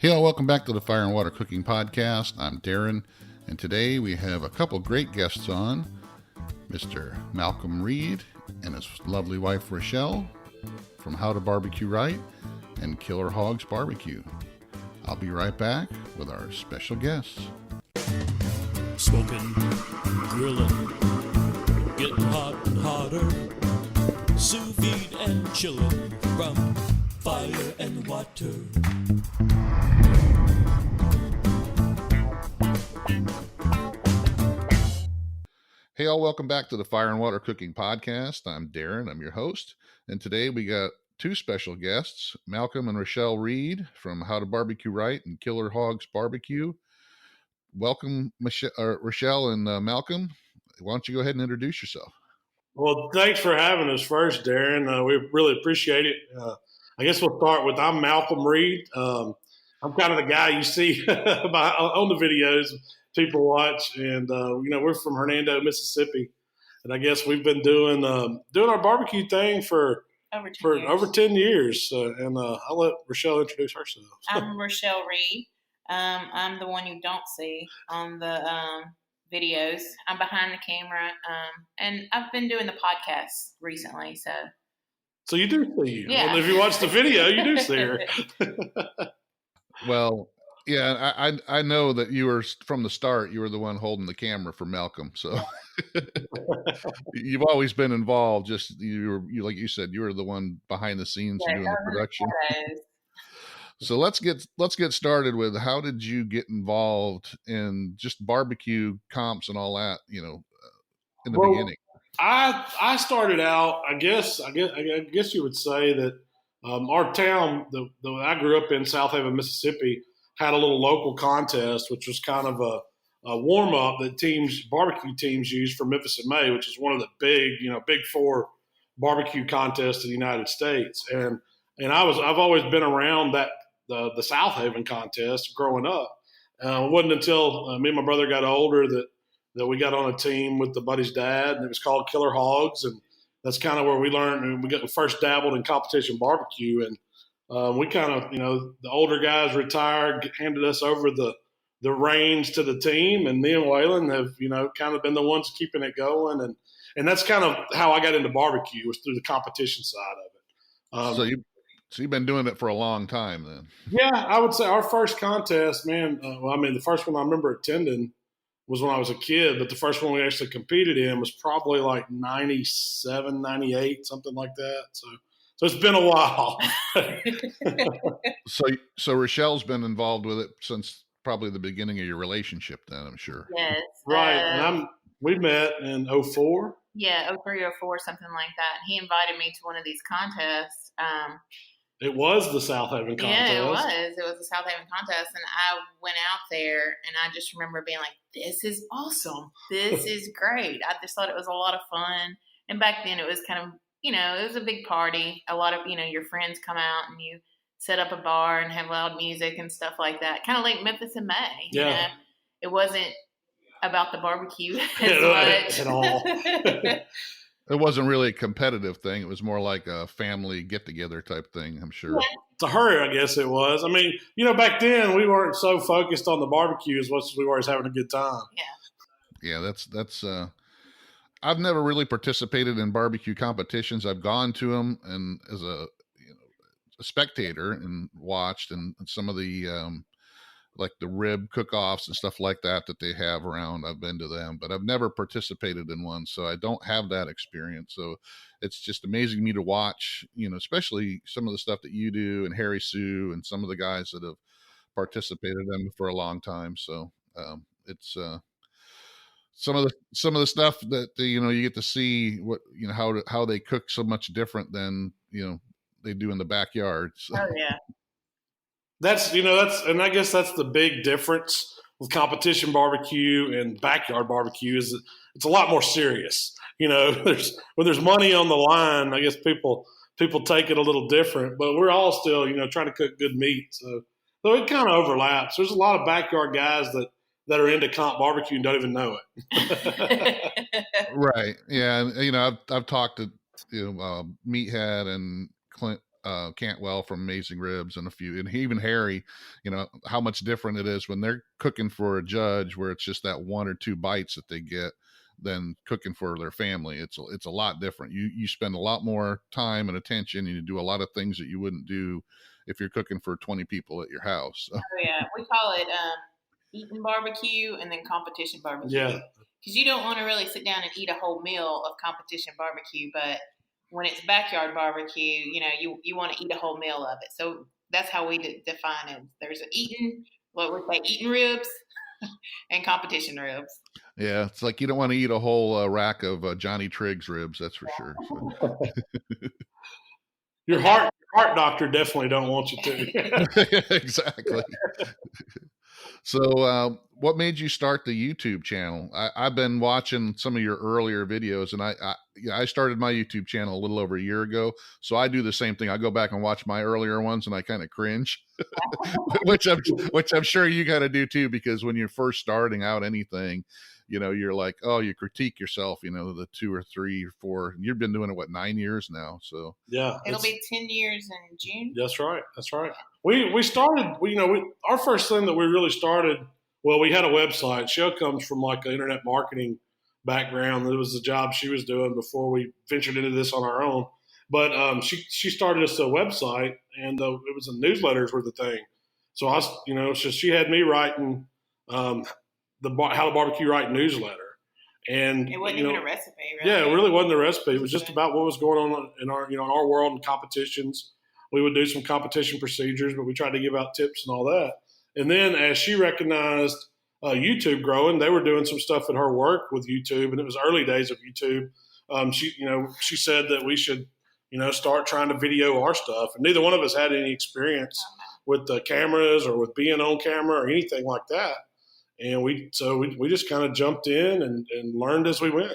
Hey all, welcome back to the Fire and Water Cooking Podcast. I'm Darren, and today we have a couple great guests on, Mr. Malcolm Reed and his lovely wife Rachelle from How to Barbecue Right and Killer Hogs Barbecue. I'll be right back with our special guests. Smoking, grilling, getting hot and hotter, sous vide and chilling from fire and water. Hey all, welcome back to the Fire and Water Cooking Podcast. I'm Darren, I'm your host, and today we got two special guests, Malcolm and Rachelle Reed from How to Barbecue Right and Killer Hogs Barbecue. Welcome, Rachelle and Malcolm. Why don't you go ahead and introduce yourself? Well, thanks for having us first, Darren. We really appreciate it. I guess we'll start with I'm Malcolm Reed. I'm kind of the guy you see on the videos people watch, and we're from Hernando, Mississippi, and I guess we've been doing our barbecue thing for over 10 years. And I'll let Rachelle introduce herself. I'm Rachelle Reed. I'm the one you don't see on the videos. I'm behind the camera, and I've been doing the podcast recently. So you do see you. Yeah. Well, if you watch the video, you do see her. Well, yeah, I know that you were from the start. You were the one holding the camera for Malcolm, so you've always been involved. Just you like you said, you were the one behind the scenes doing the production. So let's get started with how did you get involved in just barbecue comps and all that? In the beginning. I started out. I guess you would say that our town, the I grew up in, South Haven, Mississippi, had a little local contest, which was kind of a warm up that barbecue teams use for Memphis in May, which is one of the big four barbecue contests in the United States. And I've always been around the South Haven contest growing up. It wasn't until me and my brother got older that we got on a team with the buddy's dad, and it was called Killer Hogs, and that's kind of where we learned, and we first dabbled in competition barbecue, and we kind of, the older guys retired, handed us over the reins to the team, and me and Waylon have, kind of been the ones keeping it going, and that's kind of how I got into barbecue, was through the competition side of it. So you've been doing it for a long time then. Yeah, I would say our first contest, man, the first one I remember attending was when I was a kid, but the first one we actually competed in was probably like 97, 98, something like that. So it's been a while. So Rachelle's been involved with it since probably the beginning of your relationship then, I'm sure. Yes. Right. And we met in 2004. Yeah, 03 or 04, something like that. He invited me to one of these contests. It was the South Haven contest. Yeah, it was. It was the South Haven contest, and I went out there, and I just remember being like, this is awesome. This is great. I just thought it was a lot of fun. And back then it was kind of, it was a big party. A lot of, your friends come out, and you set up a bar and have loud music and stuff like that. Kind of like Memphis in May. Yeah. It wasn't about the barbecue as much. At all. It wasn't really a competitive thing. It was more like a family get-together type thing, I'm sure. Yeah. To her, I guess it was. I mean, back then we weren't so focused on the barbecue as much as we were having a good time. Yeah. Yeah, that's I've never really participated in barbecue competitions. I've gone to them and as a spectator and watched, and some of the like the rib cook-offs and stuff like that they have around. I've been to them, but I've never participated in one, so I don't have that experience. So it's just amazing to me to watch, especially some of the stuff that you do and Harry Sue and some of the guys that have participated in them for a long time. So it's some of the stuff that you get to see what how they cook so much different than they do in the backyard. So. Oh yeah. And I guess that's the big difference with competition barbecue and backyard barbecue is that it's a lot more serious. When there's money on the line, I guess people take it a little different, but we're all still, trying to cook good meat. So it kind of overlaps. There's a lot of backyard guys that are into comp barbecue and don't even know it. Right. Yeah. And, I've talked to, Meathead and Clint Cantwell from Amazing Ribs and a few, and even Harry, how much different it is when they're cooking for a judge where it's just that 1 or 2 bites that they get than cooking for their family. It's a lot different. You spend a lot more time and attention, and you do a lot of things that you wouldn't do if you're cooking for 20 people at your house. Oh yeah, we call it eating barbecue and then competition barbecue. Yeah. Because you don't want to really sit down and eat a whole meal of competition barbecue, but when it's backyard barbecue, you want to eat a whole meal of it. So that's how we define it. There's what we say, eating ribs and competition ribs. Yeah, it's like you don't want to eat a whole rack of Johnny Triggs ribs, that's for sure. So. Your heart doctor definitely don't want you to. Exactly. So, what made you start the YouTube channel? I've been watching some of your earlier videos, and I started my YouTube channel a little over a year ago. So I do the same thing. I go back and watch my earlier ones, and I kind of cringe, which I'm sure you got to do too, because when you're first starting out anything, you're like, oh, you critique yourself, the 2 or 3 or 4. You've been doing it 9 years now, so yeah, it'll be 10 years in June. That's right. We started. Our first thing that we really started. Well, we had a website. Shell comes from like an internet marketing background. It was the job she was doing before we ventured into this on our own. But she started us a website, and it was the newsletters were the thing. So so she had me writing the How to Barbecue Right newsletter. And it wasn't even a recipe, really. Yeah, it really wasn't a recipe. It was just about what was going on in our, in our world and competitions. We would do some competition procedures, but we tried to give out tips and all that. And then as she recognized YouTube growing, they were doing some stuff at her work with YouTube, and it was early days of YouTube. She said that we should, start trying to video our stuff. And neither one of us had any experience with the cameras or with being on camera or anything like that. And we just kind of jumped in and learned as we went.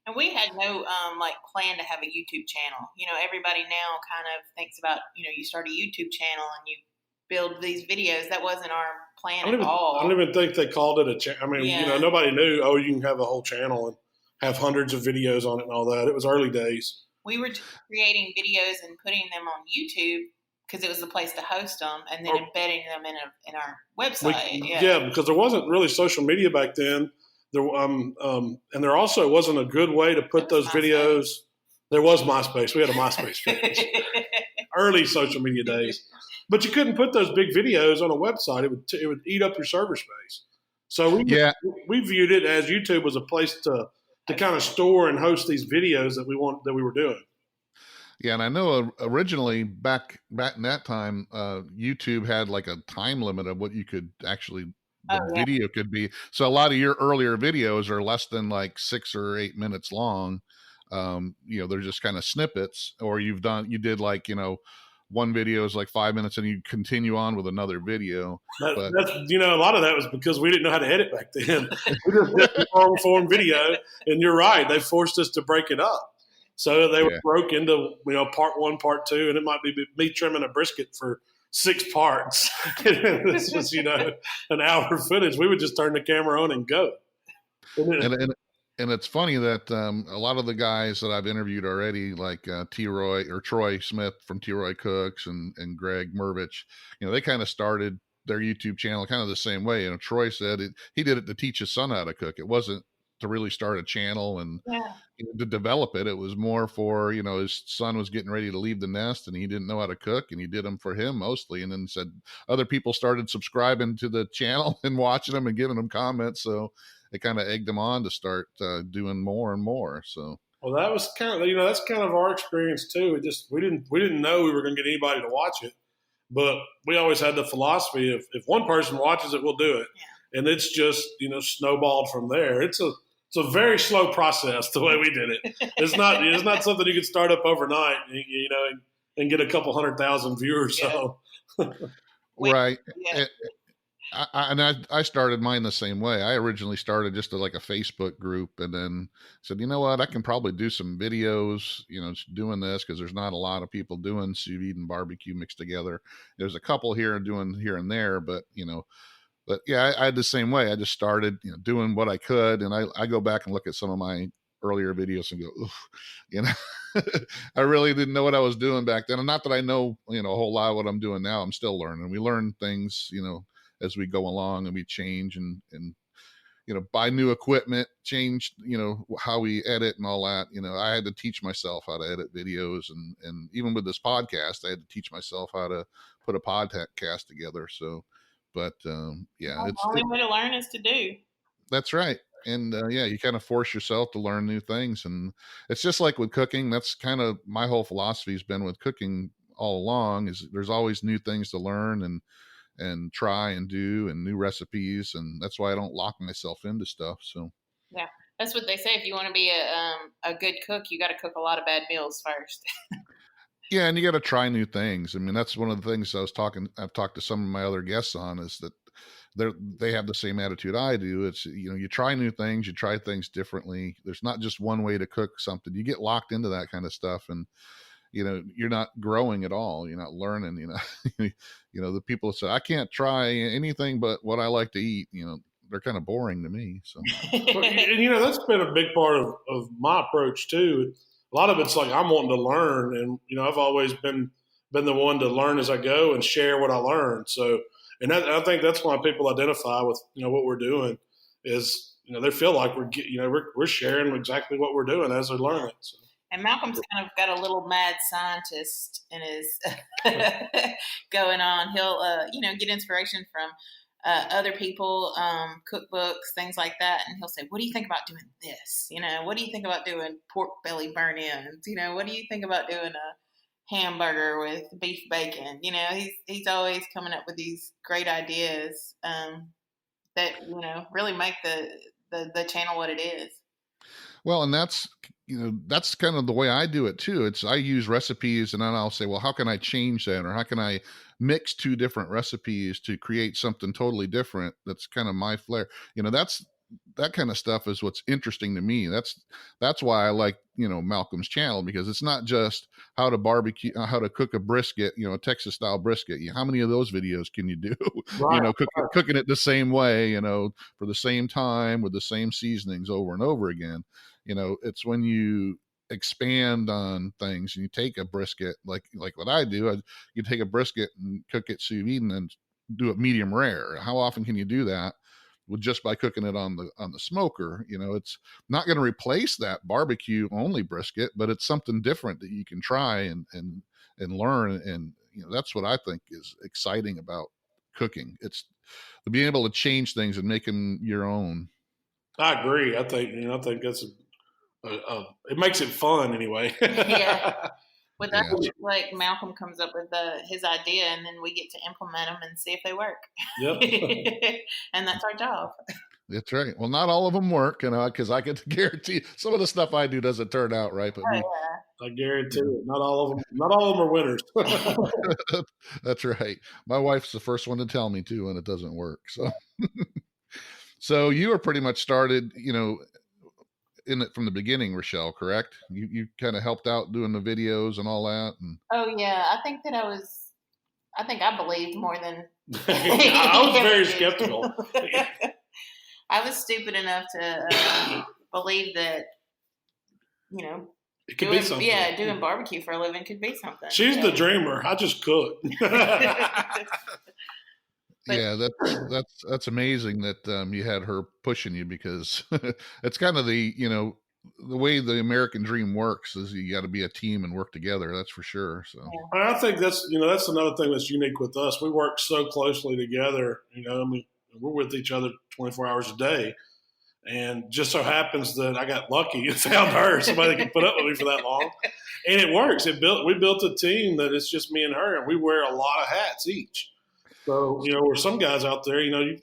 And we had no plan to have a YouTube channel. Everybody now kind of thinks about, you start a YouTube channel and you build these videos. That wasn't our plan at all. I don't even think they called it a channel. I mean, nobody knew, you can have a whole channel and have hundreds of videos on it and all that. It was early days. We were just creating videos and putting them on YouTube because it was the place to host them, and then embedding them in our website. Because there wasn't really social media back then. And there also wasn't a good way to put those videos. There was MySpace. We had a MySpace page. Early social media days. But you couldn't put those big videos on a website. It would eat up your server space. So we viewed it as YouTube was a place to kind of store and host these videos that we were doing. Yeah, and I know originally back in that time, YouTube had like a time limit of what you could actually video could be. So a lot of your earlier videos are less than like 6 or 8 minutes long. They're just kind of snippets, or you did like, one video is like 5 minutes and you continue on with another video. That's a lot of that was because we didn't know how to edit back then. We just did long form video, and you're right, they forced us to break it up. So they were broke into, part 1, part 2, and it might be me trimming a brisket for 6 parts. This was, an hour footage. We would just turn the camera on and go. And it's funny that a lot of the guys that I've interviewed already, like Troy Smith from T-Roy Cooks and Greg Mervich, they kind of started their YouTube channel kind of the same way. Troy said he did it to teach his son how to cook. It wasn't to really start a channel and to develop it. It was more for, his son was getting ready to leave the nest and he didn't know how to cook, and he did them for him mostly. And then said other people started subscribing to the channel and watching them and giving them comments. So it kind of egged them on to start doing more and more. So, well, that was kind of, that's kind of our experience too. We didn't know we were going to get anybody to watch it, but we always had the philosophy of if one person watches it, we'll do it. Yeah. And it's just, snowballed from there. It's a very slow process the way we did it. It's not something you can start up overnight, and get a couple 100,000 viewers. Yeah. So, right. Yeah. I started mine the same way. I originally started just like a Facebook group, and then said, you know what, I can probably do some videos, doing this because there's not a lot of people doing sous vide and barbecue mixed together. There's a couple doing here and there, but I had the same way. I just started doing what I could, and I go back and look at some of my earlier videos and go, oof, you know, I really didn't know what I was doing back then. And not that I know, a whole lot of what I'm doing now. I'm still learning. We learn things, as we go along, and we change and buy new equipment, change, how we edit and all that. I had to teach myself how to edit videos, and even with this podcast, I had to teach myself how to put a podcast together. So, but yeah, Well, the only way to learn is to do. That's right. And yeah, you kind of force yourself to learn new things. And it's just like with cooking. That's kind of my whole philosophy has been with cooking all along, is there's always new things to learn and try and do, and new recipes. And that's why I don't lock myself into stuff. So yeah, that's what they say. If you want to be a good cook, you got to cook a lot of bad meals first. yeah, and you got to try new things. I mean, that's one of the things I've talked to some of my other guests on, is that they have the same attitude I do. It's, you try new things, you try things differently. There's not just one way to cook something. You get locked into that kind of stuff, and you're not growing at all. You're not learning. The people that say I can't try anything but what I like to eat, they're kind of boring to me. So and that's been a big part of my approach too. A lot of it's like I'm wanting to learn, and I've always been the one to learn as I go and share what I learned. So, and I think that's why people identify with what we're doing, is they feel like we're sharing exactly what we're doing as they're learning. So. And Malcolm's kind of got a little mad scientist in his going on. He'll get inspiration from other people, cookbooks, things like that, and he'll say, "What do you think about doing this? What do you think about doing pork belly burn-ins? What do you think about doing a hamburger with beef bacon?" He's always coming up with these great ideas that really make the channel what it is. Well, and that's kind of the way I do it too. I use recipes, and then I'll say, well, how can I change that, or how can I mix two different recipes to create something totally different? That's kind of my flair. That kind of stuff is what's interesting to me. That's why I like Malcolm's channel, because it's not just how to cook a brisket, a Texas style brisket. How many of those videos can you do? Right. Cooking it the same way, for the same time with the same seasonings over and over again. It's when you expand on things and you take a brisket, like what I do. You take a brisket and cook it sous vide and then do it medium rare. How often can you do that? With just by cooking it on the smoker? It's not going to replace that barbecue only brisket, but it's something different that you can try and learn. And that's what I think is exciting about cooking. It's being able to change things and make them your own. I agree. I think that's it makes it fun anyway. Yeah. With us, like Malcolm comes up with his idea, and then we get to implement them and see if they work. Yep. And that's our job. That's right. Well, not all of them work, because I can guarantee some of the stuff I do doesn't turn out right. But I guarantee it. Not all of them are winners. That's right. My wife's the first one to tell me too when it doesn't work. So, so you were pretty much started, in it from the beginning, Rachelle, correct? You kind of helped out doing the videos and all that. And oh yeah, I think I believed more than I was very skeptical. I was stupid enough to believe that it could be something. Yeah, doing barbecue for a living could be something. She's the dreamer. I just cook. Yeah, that's amazing that you had her pushing you, because it's kind of the way the American dream works is you got to be a team and work together. That's for sure. So I think that's another thing that's unique with us. We work so closely together. We're with each other 24 hours a day, and just so happens that I got lucky and found her, somebody that can put up with me for that long, and it works. We built a team that it's just me and her, and we wear a lot of hats each. So, where some guys out there, you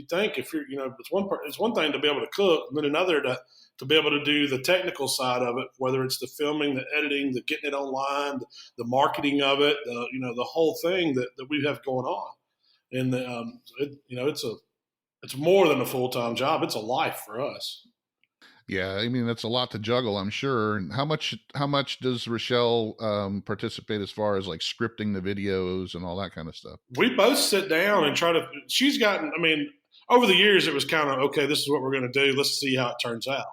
think if you're, it's one thing to be able to cook, and then another to be able to do the technical side of it, whether it's the filming, the editing, the getting it online, the marketing of it, the whole thing that we have going on. And, it's more than a full-time job. It's a life for us. Yeah, I mean, that's a lot to juggle, I'm sure. And how much does Rachelle participate as far as like scripting the videos and all that kind of stuff? We both sit down and try to. She's gotten. I mean, over the years, it was kind of okay. This is what we're going to do. Let's see how it turns out.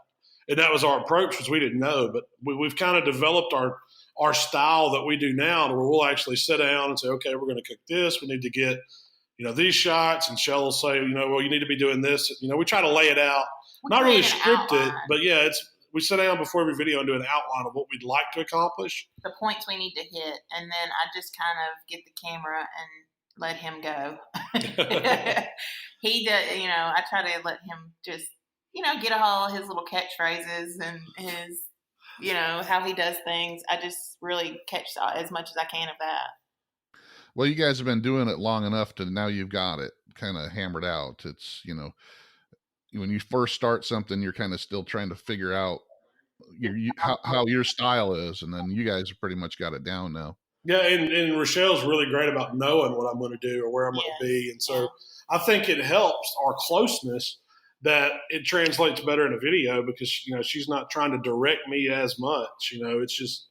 and that was our approach because we didn't know. But we've kind of developed our style that we do now, to where we'll actually sit down and say, okay, we're going to cook this. We need to get these shots, and Shell will say, well, you need to be doing this. We try to lay it out, not really script it, but yeah, we sit down before every video and do an outline of what we'd like to accomplish, the points we need to hit, and then I just kind of get the camera and let him go. He does, I try to let him just, get all his little catchphrases and his, how he does things. I just really catch as much as I can of that. Well, you guys have been doing it long enough to now you've got it kind of hammered out. It's, when you first start something, you're kind of still trying to figure out how your style is. And then you guys have pretty much got it down now. Yeah. And Rachelle's really great about knowing what I'm going to do or where I'm going to be. And so I think it helps our closeness that it translates better in a video because, she's not trying to direct me as much. It's just,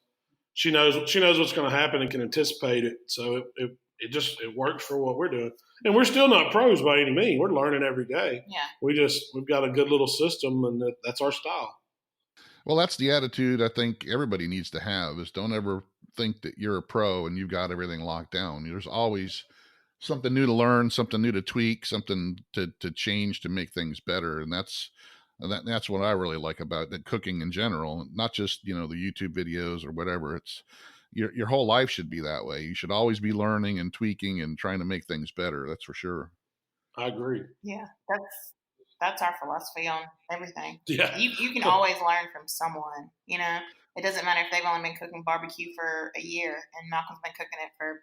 she knows what's going to happen and can anticipate it. So it works for what we're doing. And we're still not pros by any means. We're learning every day. Yeah. We've got a good little system, and that's our style. Well, that's the attitude I think everybody needs to have, is don't ever think that you're a pro and you've got everything locked down. There's always something new to learn, something new to tweak, something to change to make things better. And that's what I really like about cooking in general, not just, the YouTube videos or whatever. It's your whole life should be that way. You should always be learning and tweaking and trying to make things better. That's for sure. I agree. Yeah. That's our philosophy on everything. Yeah. You can always learn from someone, it doesn't matter if they've only been cooking barbecue for a year and Malcolm's been cooking it for,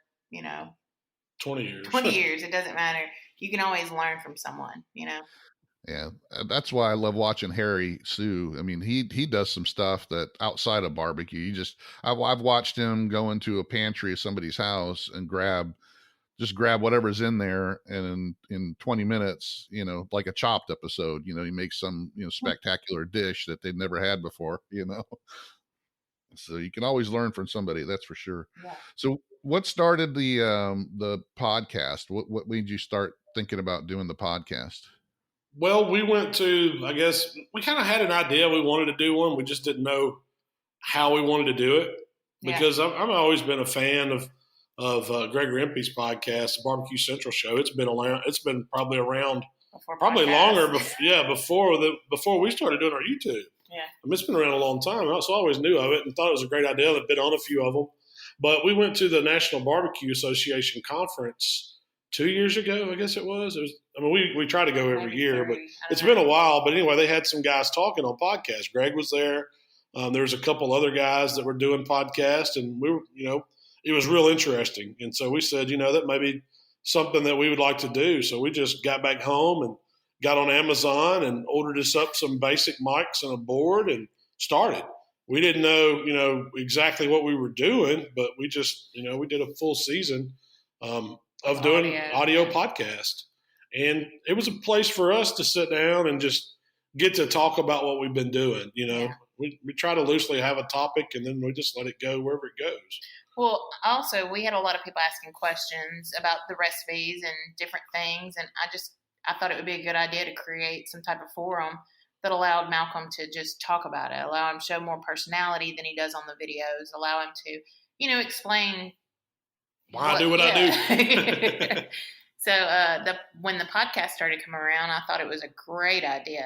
20 years. 20 years. It doesn't matter. You can always learn from someone, Yeah, that's why I love watching Harry Sue. I mean, he does some stuff that outside of barbecue. I've watched him go into a pantry of somebody's house and grab whatever's in there, and in 20 minutes, like a Chopped episode, he makes some spectacular dish that they've never had before. So you can always learn from somebody, that's for sure. Yeah. So what started the podcast? What made you start thinking about doing the podcast? Well, we went to, I guess, we kind of had an idea we wanted to do one. We just didn't know how we wanted to do it because I've always been a fan of Gregory Empey's podcast, the Barbecue Central Show. It's been probably around, probably longer. Before we started doing our YouTube. Yeah. It's been around a long time. So I always knew of it and thought it was a great idea. I've been on a few of them. But we went to the National Barbecue Association conference 2 years ago, I guess it was. We try to go every year, but it's been a while. But anyway, they had some guys talking on podcasts. Greg was there. There was a couple other guys that were doing podcasts, and we were, it was real interesting. And so we said, that may be something that we would like to do. So we just got back home and got on Amazon and ordered us up some basic mics and a board and started. We didn't know, exactly what we were doing, but we just, we did a full season of doing audio podcast. And it was a place for us to sit down and just get to talk about what we've been doing. We try to loosely have a topic and then we just let it go wherever it goes. Well, also, we had a lot of people asking questions about the recipes and different things. And I thought it would be a good idea to create some type of forum that allowed Malcolm to just talk about it, allow him to show more personality than he does on the videos, allow him to, explain why I do what I do. So when the podcast started coming around, I thought it was a great idea.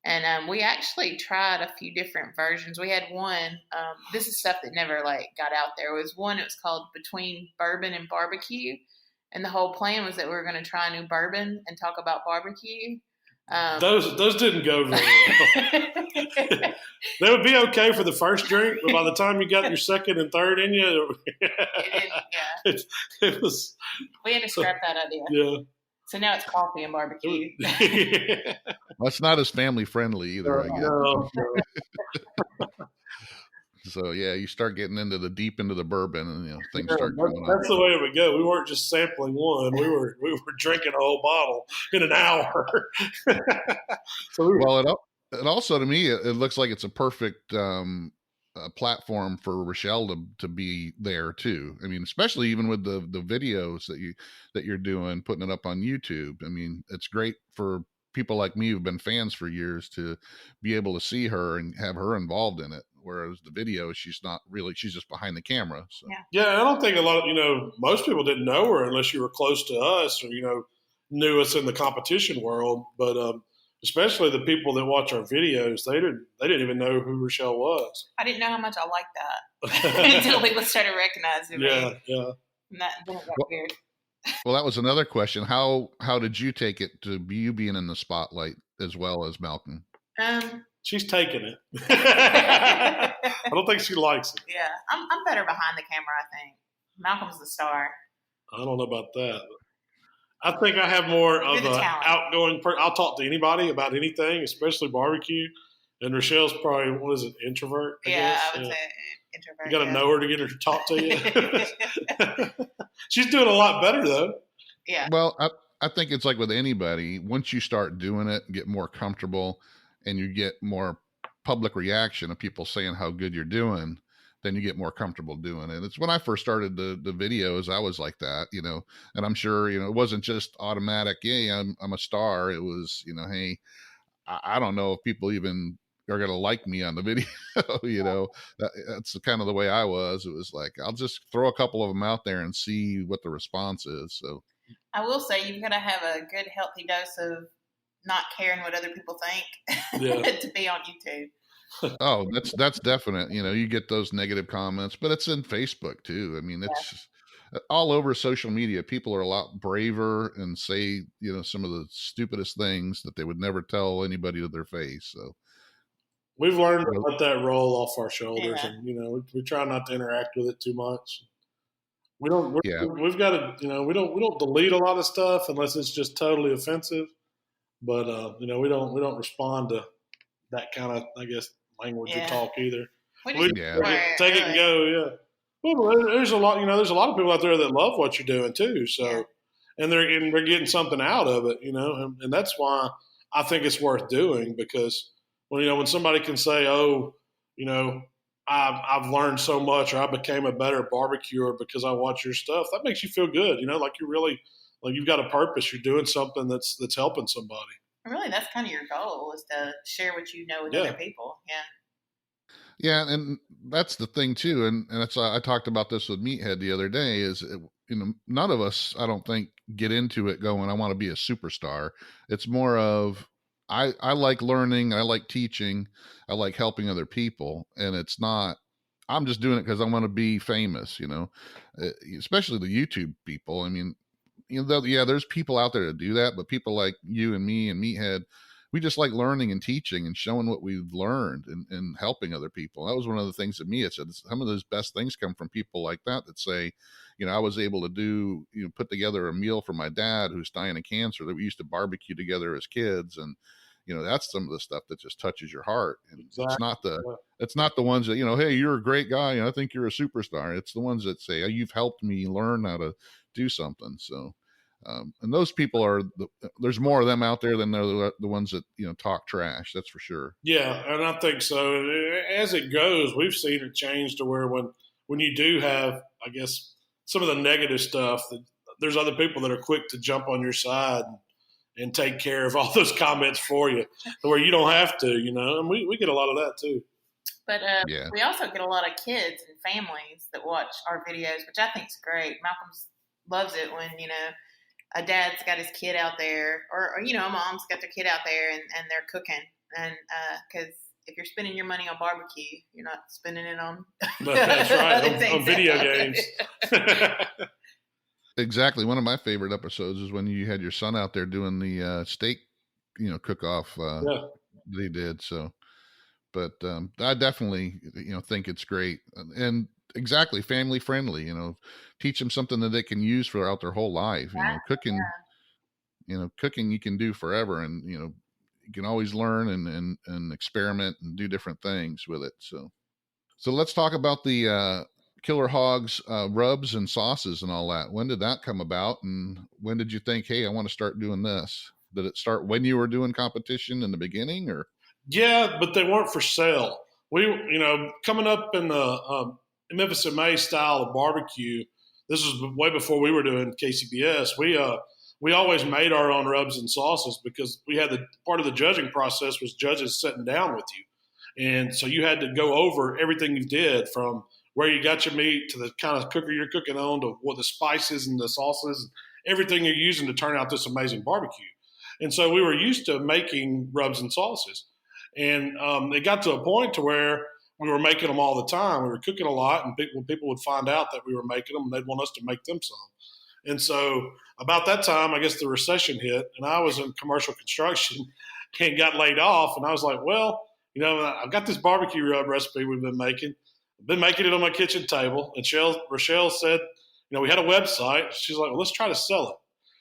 And we actually tried a few different versions. We had one, this is stuff that never got out there. It was called Between Bourbon and Barbecue. And the whole plan was that we were going to try a new bourbon and talk about barbecue. Those didn't go very well. They would be okay for the first drink, but by the time you got your second and third in you, it was. We had to scrap that idea. Yeah. So now it's coffee and barbecue. That's not as family friendly either, I guess. No. So yeah, you start getting into the bourbon, and things start coming up. That's the way it would go. We weren't just sampling one; we were drinking a whole bottle in an hour. It also to me it looks like it's a perfect platform for Rachelle to be there too. I mean, especially even with the videos that you're doing, putting it up on YouTube. I mean, it's great for people like me who've been fans for years to be able to see her and have her involved in it. Whereas the video, she's not really, she's just behind the camera. So. Yeah, I don't think a lot of, most people didn't know her unless you were close to us or, knew us in the competition world. But especially the people that watch our videos, they didn't even know who Rachelle was. I didn't know how much I liked that until people started recognizing me. Yeah. And then it got weird. Well, that was another question. How did you take it to you being in the spotlight as well as Malcolm? She's taking it. I don't think she likes it. Yeah, I'm better behind the camera, I think. Malcolm's the star. I don't know about that. I think I have more of an outgoing person. I'll talk to anybody about anything, especially barbecue. And Rochelle's probably, introvert? I guess. I would say introvert. You got to know her to get her to talk to you. She's doing a lot better, though. Yeah. Well, I think it's like with anybody. Once you start doing it and get more comfortable and you get more public reaction of people saying how good you're doing, then you get more comfortable doing it. It's when I first started the videos, I was like that, and I'm sure, it wasn't just automatic. Yeah, I'm a star. It was, hey, I don't know if people even are going to like me on the video. That's kind of the way I was. It was like, I'll just throw a couple of them out there and see what the response is. So I will say you've got to have a good, healthy dose of not caring what other people think to be on YouTube. Oh, that's definite. You get those negative comments, but it's in Facebook too. I mean, it's all over social media. People are a lot braver and say, some of the stupidest things that they would never tell anybody to their face. So we've learned to let that roll off our shoulders, and we try not to interact with it too much. We don't. We've got to. We don't delete a lot of stuff unless it's just totally offensive. But we don't respond to that kind of, I guess, language or talk either. We take it and go. Yeah. Well, there's a lot. There's a lot of people out there that love what you're doing too. So, and they're getting something out of it. And that's why I think it's worth doing, because when somebody can say, oh, I've learned so much, or I became a better barbecuer because I watch your stuff, that makes you feel good. Like you're really, like you've got a purpose. You're doing something that's helping somebody. Really, that's kind of your goal, is to share what you know with other people. Yeah, and that's the thing too, and that's I talked about this with Meathead the other day. Is none of us, I don't think, get into it going, I want to be a superstar. It's more of I like learning, I like teaching, I like helping other people, and it's not. I'm just doing it because I want to be famous. Especially the YouTube people. I mean, there's people out there to do that, but people like you and me and Meathead, we just like learning and teaching and showing what we've learned and helping other people. That was one of the things that Mia said. Some of those best things come from people like that say, I was able to put together a meal for my dad who's dying of cancer that we used to barbecue together as kids. And, that's some of the stuff that just touches your heart. And it's not the ones that, hey, you're a great guy and I think you're a superstar. It's the ones that say, oh, you've helped me learn how to do something. So, and those people there's more of them out there than the ones that, talk trash. That's for sure. Yeah. And I think so. As it goes, we've seen it change to where when you do have, I guess, some of the negative stuff, that there's other people that are quick to jump on your side and take care of all those comments for you, where you don't have to, and we get a lot of that too. But we also get a lot of kids and families that watch our videos, which I think is great. Malcolm loves it when, a dad's got his kid out there, or a mom's got their kid out there and they're cooking. And because if you're spending your money on barbecue, you're not spending it on that's right, on video games. Exactly. One of my favorite episodes is when you had your son out there doing the steak, cook-off that he did. So, but I definitely, think it's great. And exactly, family friendly, teach them something that they can use throughout their whole life. Cooking, cooking you can do forever, and you can always learn and experiment and do different things with it. So let's talk about the Killer Hogs rubs and sauces and all that. When did that come about, and when did you think, hey, I want to start doing this? Did it start when you were doing competition in the beginning, or? Yeah, but they weren't for sale. We, coming up in the Memphis and May style of barbecue, this was way before we were doing KCBS. we always made our own rubs and sauces because we had part of the judging process was judges sitting down with you. And so you had to go over everything you did from where you got your meat to the kind of cooker you're cooking on to what the spices and the sauces, everything you're using to turn out this amazing barbecue. And so we were used to making rubs and sauces. And it got to a point to where we were making them all the time. We were cooking a lot, and people would find out that we were making them, they'd want us to make them some. And so about that time, I guess the recession hit, and I was in commercial construction and got laid off. And I was like, well, I've got this barbecue rub recipe we've been making. I've been making it on my kitchen table. And Rachelle said, we had a website. She's like, well, let's try to sell it.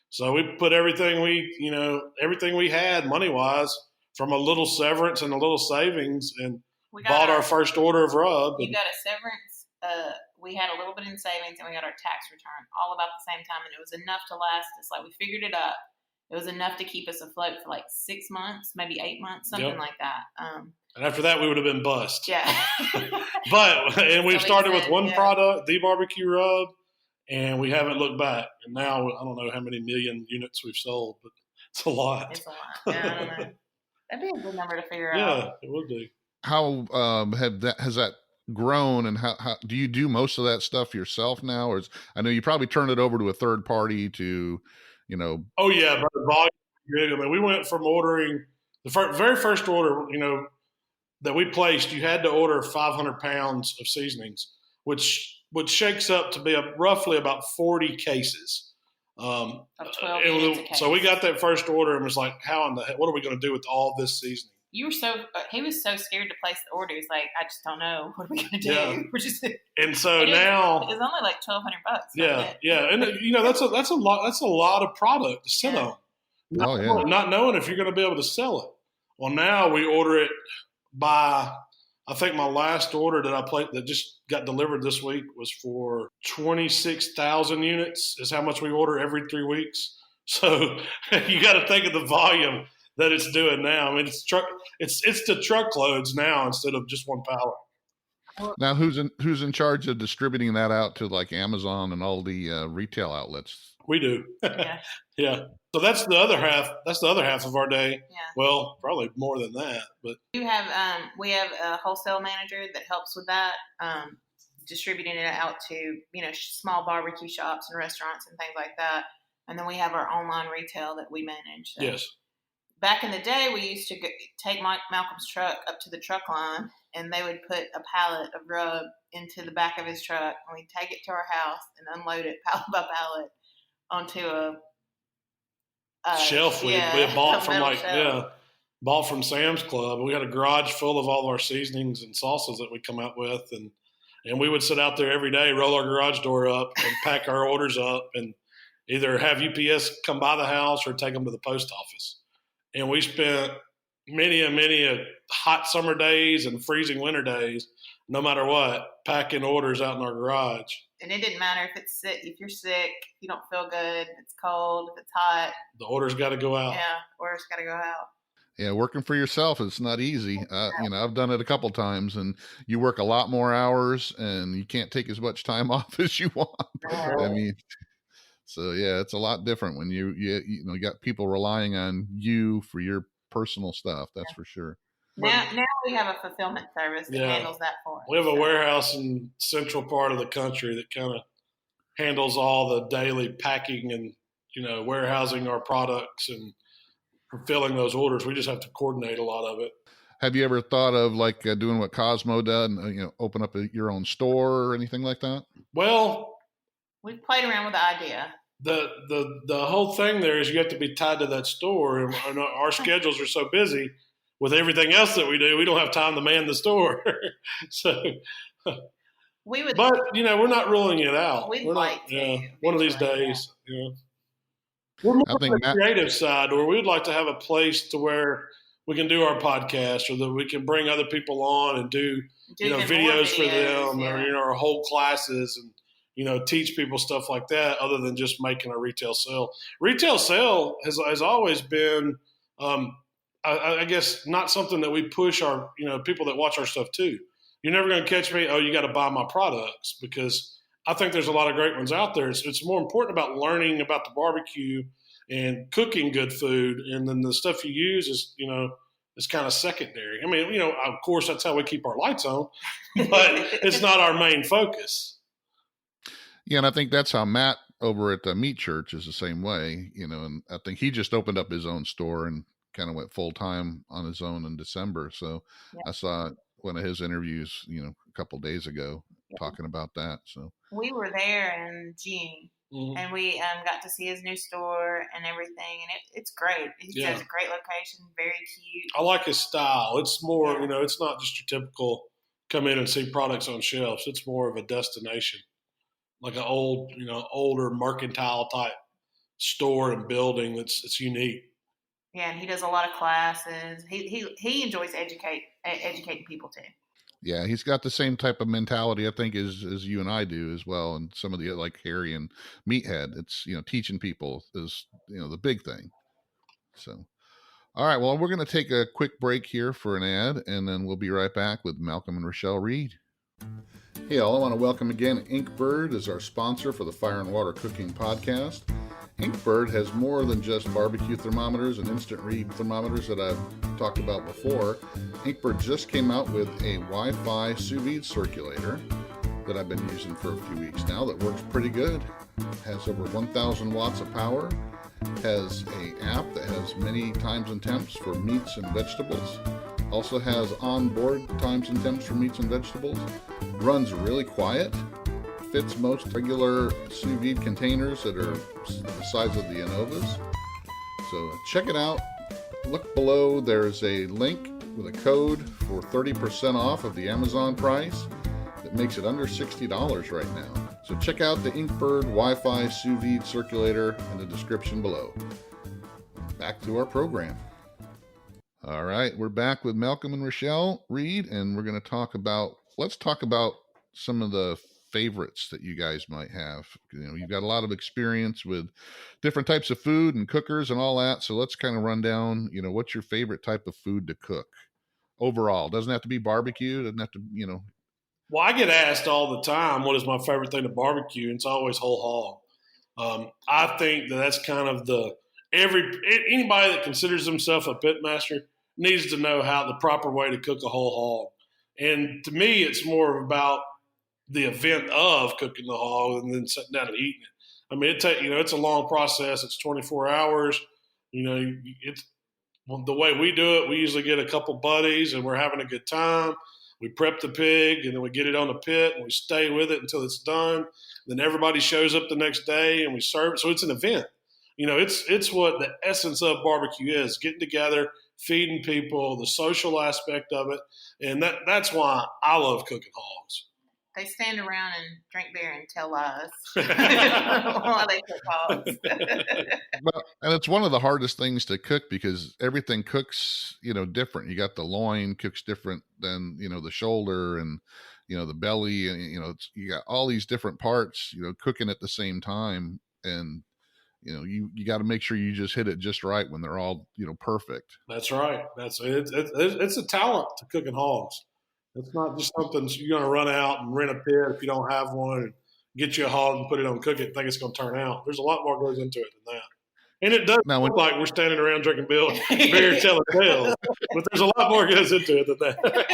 So we put everything we had money-wise from a little severance and a little savings and bought our first order of rub. You got a severance. We had a little bit in savings, and we got our tax return all about the same time, and it was enough to last us. Like, we figured it up. It was enough to keep us afloat for like 6 months, maybe 8 months, something like that. And after that, we would have been bust. Yeah. And we've started with one product, the barbecue rub, and we haven't looked back. And now, I don't know how many million units we've sold, but it's a lot. It's a lot. Yeah, I don't know. That'd be a good number to figure out. Yeah, it would be. How has that grown, and how do you do most of that stuff yourself now? Or I know you probably turned it over to a third party to, Oh yeah, but the volume is good. I mean, we went from ordering the very first order, that we placed. You had to order 500 pounds of seasonings, which shakes up to be roughly about 40 cases. Of 12 units a case. So we got that first order and was like, how in the heck, what are we going to do with all this seasoning? He was so scared to place the order. He's like, I just don't know. What are we going to do? Yeah. And so and now it's only like $1,200. Yeah. And that's a lot of product to sit on. Not knowing if you're going to be able to sell it. Well, now we order it by, I think my last order that I placed that just got delivered this week was for 26,000 units is how much we order every 3 weeks. So you got to think of the volume that it's doing now. I mean, it's the truckloads now instead of just one pallet. Now, who's in charge of distributing that out to like Amazon and all the retail outlets? We do. Yeah. Yeah. So that's the other half. That's the other half of our day. Yeah. Well, probably more than that, but we have a wholesale manager that helps with that, distributing it out to small barbecue shops and restaurants and things like that. And then we have our online retail that we manage. So. Yes. Back in the day, we used to take Malcolm's truck up to the truck line, and they would put a pallet of rub into the back of his truck, and we'd take it to our house and unload it pallet by pallet onto a shelf we had bought from Sam's Club. We had a garage full of all of our seasonings and sauces that we come out with, and we would sit out there every day, roll our garage door up, and pack our orders up, and either have UPS come by the house or take them to the post office. And we spent many a hot summer days and freezing winter days, no matter what, packing orders out in our garage. And it didn't matter if you're sick, you don't feel good, if it's cold, if it's hot. The orders got to go out. Yeah, orders got to go out. Yeah, working for yourself, it's not easy. I've done it a couple times, and you work a lot more hours, and you can't take as much time off as you want. I mean, so yeah, it's a lot different when you got people relying on you for your personal stuff. That's for sure. Now we have a fulfillment service that handles that for us. We have a warehouse in central part of the country that kind of handles all the daily packing and warehousing our products and fulfilling those orders. We just have to coordinate a lot of it. Have you ever thought of like doing what Cosmo did and open up your own store or anything like that? Well, we've played around with the idea. The whole thing there is you have to be tied to that store, and our schedules are so busy with everything else that we do, we don't have time to man the store. So we would, but we're not ruling it out. We'd like to. One of these days. We're more on the creative side, or we'd like to have a place to where we can do our podcast, or that we can bring other people on and do videos for them, or whole classes, and teach people stuff like that, other than just making a retail sale. Retail sale has always been, I guess, not something that we push our people that watch our stuff to. You're never going to catch me, oh, you got to buy my products, because I think there's a lot of great ones out there. It's more important about learning about the barbecue and cooking good food, and then the stuff you use is, is kind of secondary. I mean, of course, that's how we keep our lights on, but it's not our main focus. Yeah, and I think that's how Matt over at the Meat Church is the same way, and I think he just opened up his own store and kind of went full time on his own in December. So Yeah. I saw one of his interviews, a couple days ago talking about that. So we were there in June. Mm-hmm. And we got to see his new store and everything, and it's great. He has a great location, very cute. I like his style. It's more, it's not just your typical come in and see products on shelves. It's more of a destination, like an older mercantile type store and building it's unique. Yeah, and he does a lot of classes. He enjoys educating people too. Yeah, he's got the same type of mentality, I think, as you and I do as well. And some of the, like Harry and Meathead, it's, teaching people is, the big thing. So, all right, well, we're going to take a quick break here for an ad, and then we'll be right back with Malcolm and Rachelle Reed. Hey, all, I want to welcome again Inkbird as our sponsor for the Fire and Water Cooking Podcast. Inkbird has more than just barbecue thermometers and instant read thermometers that I've talked about before. Inkbird just came out with a Wi-Fi sous vide circulator that I've been using for a few weeks now that works pretty good. It has over 1,000 watts of power. Has an app that has many times and temps for meats and vegetables. Also has onboard times and temps for meats and vegetables. Runs really quiet. Fits most regular sous vide containers that are the size of the Innovas. So check it out. Look below. There's a link with a code for 30% off of the Amazon price. That makes it under $60 right now. So check out the Inkbird Wi-Fi sous vide circulator in the description below. Back to our program. All right, we're back with Malcolm and Rachelle Reed, and we're going to let's talk about some of the favorites that you guys might have. You've got a lot of experience with different types of food and cookers and all that. So let's kind of run down, what's your favorite type of food to cook overall? Doesn't have to be barbecue. Doesn't have to, Well, I get asked all the time, what is my favorite thing to barbecue? And it's always whole hog. I think that's kind of anybody that considers himself a pitmaster needs to know how the proper way to cook a whole hog. And to me, it's more about the event of cooking the hog and then sitting down and eating it. I mean, it's a long process. It's 24 hours. It's the way we do it. We usually get a couple buddies and we're having a good time. We prep the pig and then we get it on the pit and we stay with it until it's done. Then everybody shows up the next day and we serve it. So it's an event. It's what the essence of barbecue is: getting together, feeding people, the social aspect of it, and that's why I love cooking hogs. They stand around and drink beer and tell lies while they cook hogs. And it's one of the hardest things to cook because everything cooks, different. You got the loin cooks different than, the shoulder and, the belly, and, you got all these different parts, cooking at the same time. And, you got to make sure you just hit it just right when they're all, perfect. That's right. It's a talent to cooking hogs. It's not just something you're going to run out and rent a pit if you don't have one and get you a hog and put it on, cook it, and think it's going to turn out. There's a lot more goes into it than that. And it does look like we're standing around drinking beer telling tales, but there's a lot more goes into it than that.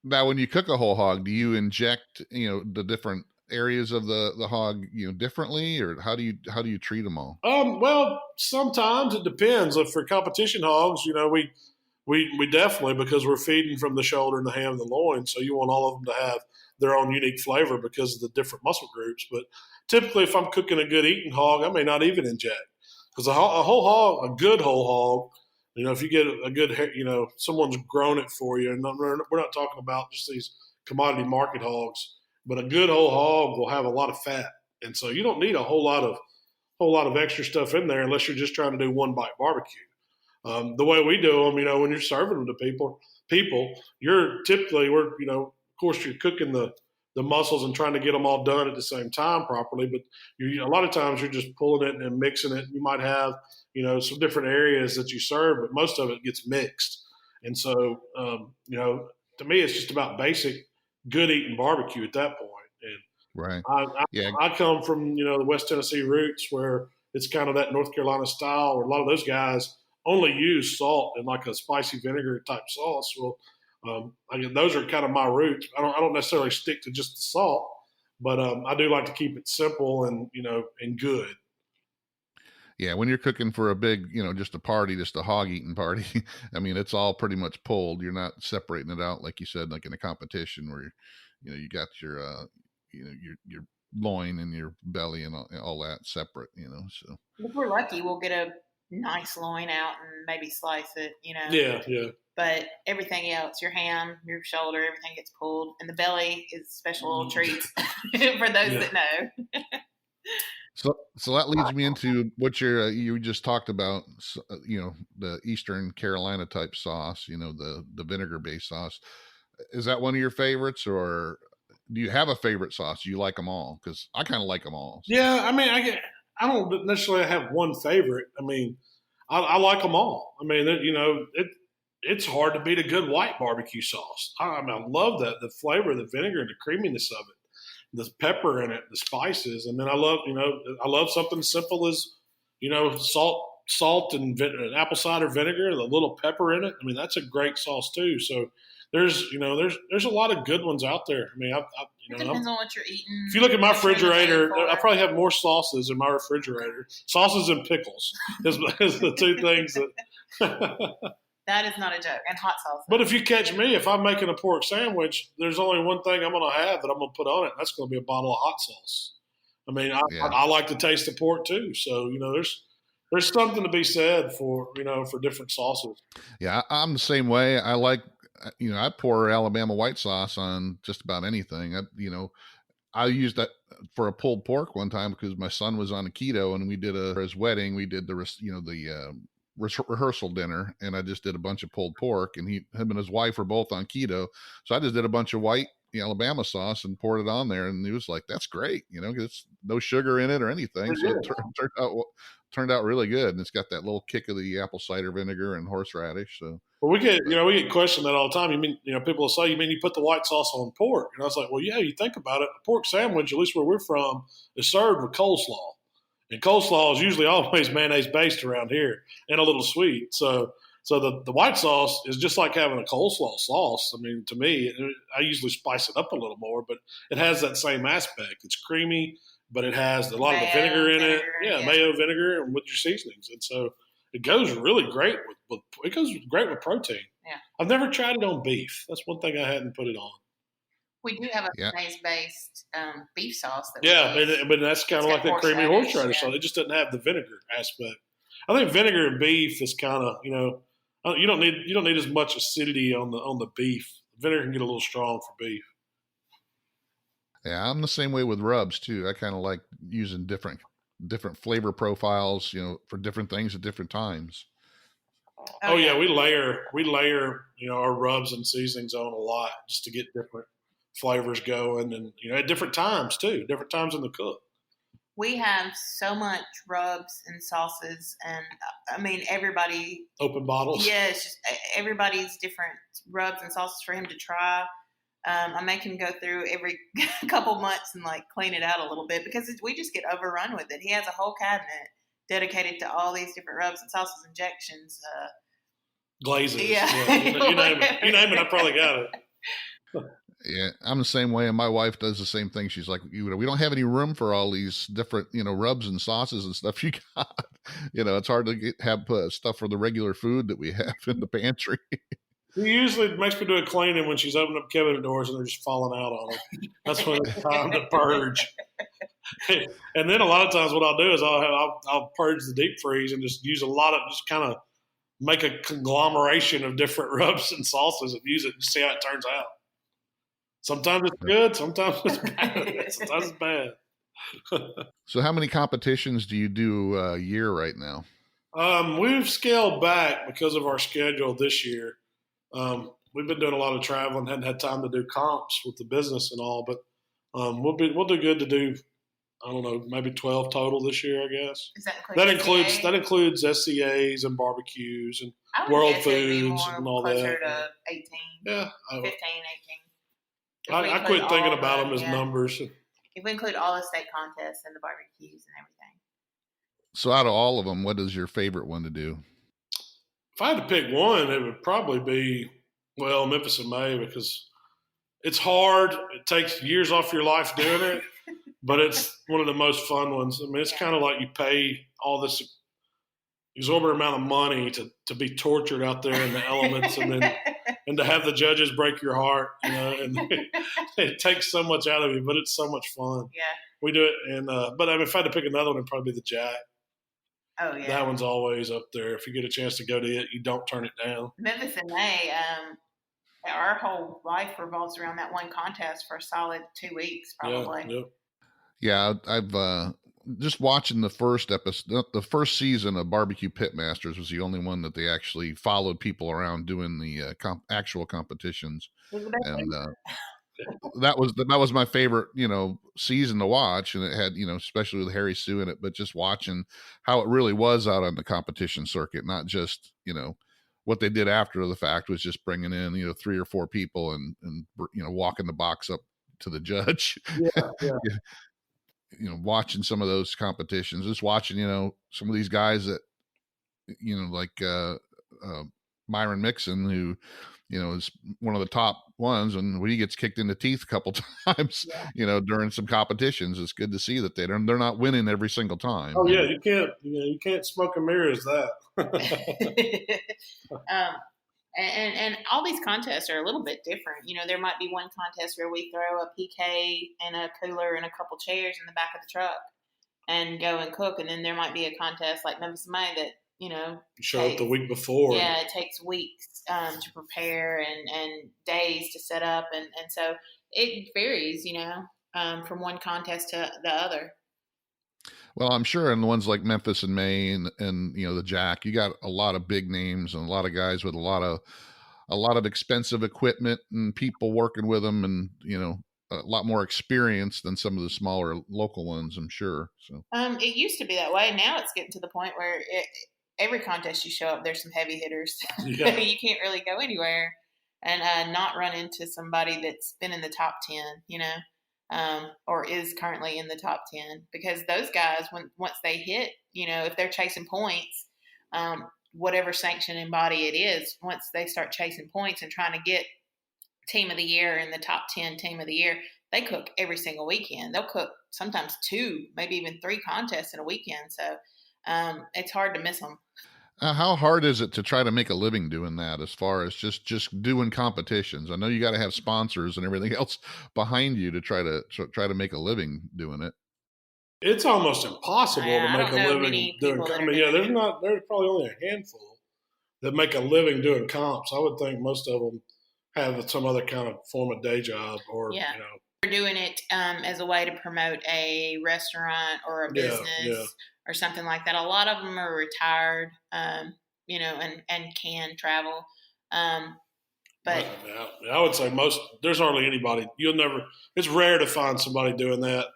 Now, when you cook a whole hog, do you inject, the different areas of the hog, differently, or how do you treat them all? Well, sometimes it depends. If for competition hogs, we definitely, because we're feeding from the shoulder and the ham and the loin, so you want all of them to have their own unique flavor because of the different muscle groups. But typically, if I'm cooking a good eating hog, I may not even inject, because a whole hog, a good whole hog, if you get a good, someone's grown it for you, and we're not talking about just these commodity market hogs, but a good whole hog will have a lot of fat, and so you don't need a whole lot of extra stuff in there unless you're just trying to do one bite barbecue. The way we do them, when you're serving them to people, you're typically, of course, you're cooking the muscles and trying to get them all done at the same time properly. But a lot of times you're just pulling it and mixing it. You might have, some different areas that you serve, but most of it gets mixed. And so, to me, it's just about basic good eating barbecue at that point. And right. I come from, the West Tennessee roots where it's kind of that North Carolina style, where a lot of those guys only use salt and like a spicy vinegar type sauce. Well, those are kind of my roots. I don't necessarily stick to just the salt, but I do like to keep it simple and and good. Yeah, when you're cooking for a big, just a party, just a hog eating party, I mean, it's all pretty much pulled. You're not separating it out like you said, like in a competition where, you got your, your loin and your belly and all that separate. So If we're lucky, we'll get a nice loin out and maybe slice it. Yeah, yeah. But everything else, your ham, your shoulder, everything gets pulled, and the belly is special little treats for those that know. So that leads me into what you just talked about, the Eastern Carolina type sauce, the vinegar based sauce. Is that one of your favorites, or do you have a favorite sauce? Do you like them all? Because I kind of like them all. So. Yeah, I mean, I don't necessarily have one favorite. I mean, I like them all. I mean, it's hard to beat a good white barbecue sauce. I mean, I love the flavor, the vinegar, and the creaminess of it. The pepper in it, the spices, and then I love something simple as salt and apple cider vinegar, the little pepper in it. I mean, that's a great sauce too. So there's a lot of good ones out there. I mean, it depends on what you're eating. If you look at my refrigerator, I probably have more sauces in my refrigerator. Sauces and pickles is the two things that. That is not a joke. And hot sauce. But if you catch me, if I'm making a pork sandwich, there's only one thing I'm going to have that I'm going to put on it, and that's going to be a bottle of hot sauce. I mean, I like to taste the pork too. So, there's something to be said for different sauces. Yeah, I'm the same way. I like, I pour Alabama white sauce on just about anything. I used that for a pulled pork one time because my son was on a keto, and we did for his wedding, we did the rehearsal dinner, and I just did a bunch of pulled pork, and him and his wife were both on keto, so I just did a bunch of white Alabama sauce and poured it on there, and he was like, "That's great," it's no sugar in it or anything, so it turned out really good, and it's got that little kick of the apple cider vinegar and horseradish. So, well, we get questioned that all the time. You mean people will say, "You mean you put the white sauce on pork?" And I was like, "Well, yeah. You think about it, a pork sandwich, at least where we're from, is served with coleslaw." And coleslaw is usually always mayonnaise based around here and a little sweet. So the white sauce is just like having a coleslaw sauce. I mean, to me, I usually spice it up a little more, but it has that same aspect. It's creamy, but it has a lot of the vinegar in it. Yeah, mayo, vinegar, and with your seasonings. And so it goes really great with protein. Yeah. I've never tried it on beef. That's one thing I hadn't put it on. We do have a mayonnaise-based beef sauce. But that's kind of like that creamy horseradish sauce. It just doesn't have the vinegar aspect. I think vinegar and beef is kind of you don't need as much acidity on the beef. Vinegar can get a little strong for beef. Yeah, I'm the same way with rubs too. I kind of like using different flavor profiles, for different things at different times. Oh yeah, we layer our rubs and seasonings on a lot just to get different flavors going, and at different times too, different times in the cook. We have so much rubs and sauces, and I mean everybody open bottles. Yeah, it's just everybody's different rubs and sauces for him to try. I make him go through every couple months and clean it out a little bit because we just get overrun with it. He has a whole cabinet dedicated to all these different rubs and sauces, injections, glazes. Yeah, you name it. I probably got it. Yeah, I'm the same way, and my wife does the same thing. She's like, we don't have any room for all these different, rubs and sauces and stuff you got. It's hard to have stuff for the regular food that we have in the pantry. He usually makes me do a cleaning when she's opening up cabinet doors and they're just falling out on her. That's when it's time to purge. And then a lot of times what I'll do is I'll purge the deep freeze and just use just kind of make a conglomeration of different rubs and sauces and use it and see how it turns out. Sometimes it's good, sometimes it's bad. Sometimes it's bad. So how many competitions do you do a year right now? We've scaled back because of our schedule this year. We've been doing a lot of traveling, hadn't had time to do comps with the business and all, but we'll do good to do, I don't know, maybe 12 total this year, I guess. That includes SCAs and barbecues and World Foods and all that. Closer to 18, yeah, 15, 18. I quit thinking about them as numbers. If we include all the state contests and the barbecues and everything. So out of all of them, what is your favorite one to do? If I had to pick one, it would probably be, well, Memphis in May, because it's hard. It takes years off your life doing it, but it's one of the most fun ones. I mean, it's kind of like you pay all this exorbitant amount of money to be tortured out there in the elements, and to have the judges break your heart, and it takes so much out of you, but it's so much fun. Yeah. We do it, and but I mean, if I had to pick another one, it'd probably be the Jack. Oh yeah. That one's always up there. If you get a chance to go to it, you don't turn it down. Memphis in May. Our whole life revolves around that one contest for a solid 2 weeks, probably. Yeah, I've just watching the first episode, the first season of Barbecue Pitmasters was the only one that they actually followed people around doing the actual competitions, and that was my favorite, season to watch, and it had, especially with Harry Sue in it, but just watching how it really was out on the competition circuit, not just, what they did after the fact was just bringing in, 3 or 4 people and walking the box up to the judge. Yeah. Watching some of those competitions, just watching, some of these guys that, like Myron Mixon, who, is one of the top ones, and when he gets kicked in the teeth a couple times, during some competitions, it's good to see that they're not winning every single time. Oh yeah, you can't smoke and mirrors that. And all these contests are a little bit different. There might be one contest where we throw a PK and a cooler and a couple chairs in the back of the truck and go and cook, and then there might be a contest like Memphis May that show up the week before. Yeah, it takes weeks to prepare and days to set up, and so it varies, from one contest to the other. Well, I'm sure in the ones like Memphis and May and the Jack, you got a lot of big names and a lot of guys with a lot of expensive equipment and people working with them, and a lot more experience than some of the smaller local ones, I'm sure. So it used to be that way. Now it's getting to the point where every contest you show up, there's some heavy hitters. Yeah. You can't really go anywhere and not run into somebody that's been in the top 10, or is currently in the top 10, because those guys, once they hit, if they're chasing points, whatever sanctioning body it is, once they start chasing points and trying to get team of the year in the top 10 team of the year, they cook every single weekend. They'll cook sometimes 2, maybe even 3 contests in a weekend. So it's hard to miss them. How hard is it to try to make a living doing that, as far as just doing competitions? I know you got to have sponsors and everything else behind you to try to make a living doing it. It's almost impossible to make a living doing comps. Yeah, there's probably only a handful that make a living doing comps. I would think most of them have some other kind of form of day job, or We're doing it as a way to promote a restaurant or a business or something like that. A lot of them are retired, and can travel. But I would say there's hardly anybody. It's rare to find somebody doing that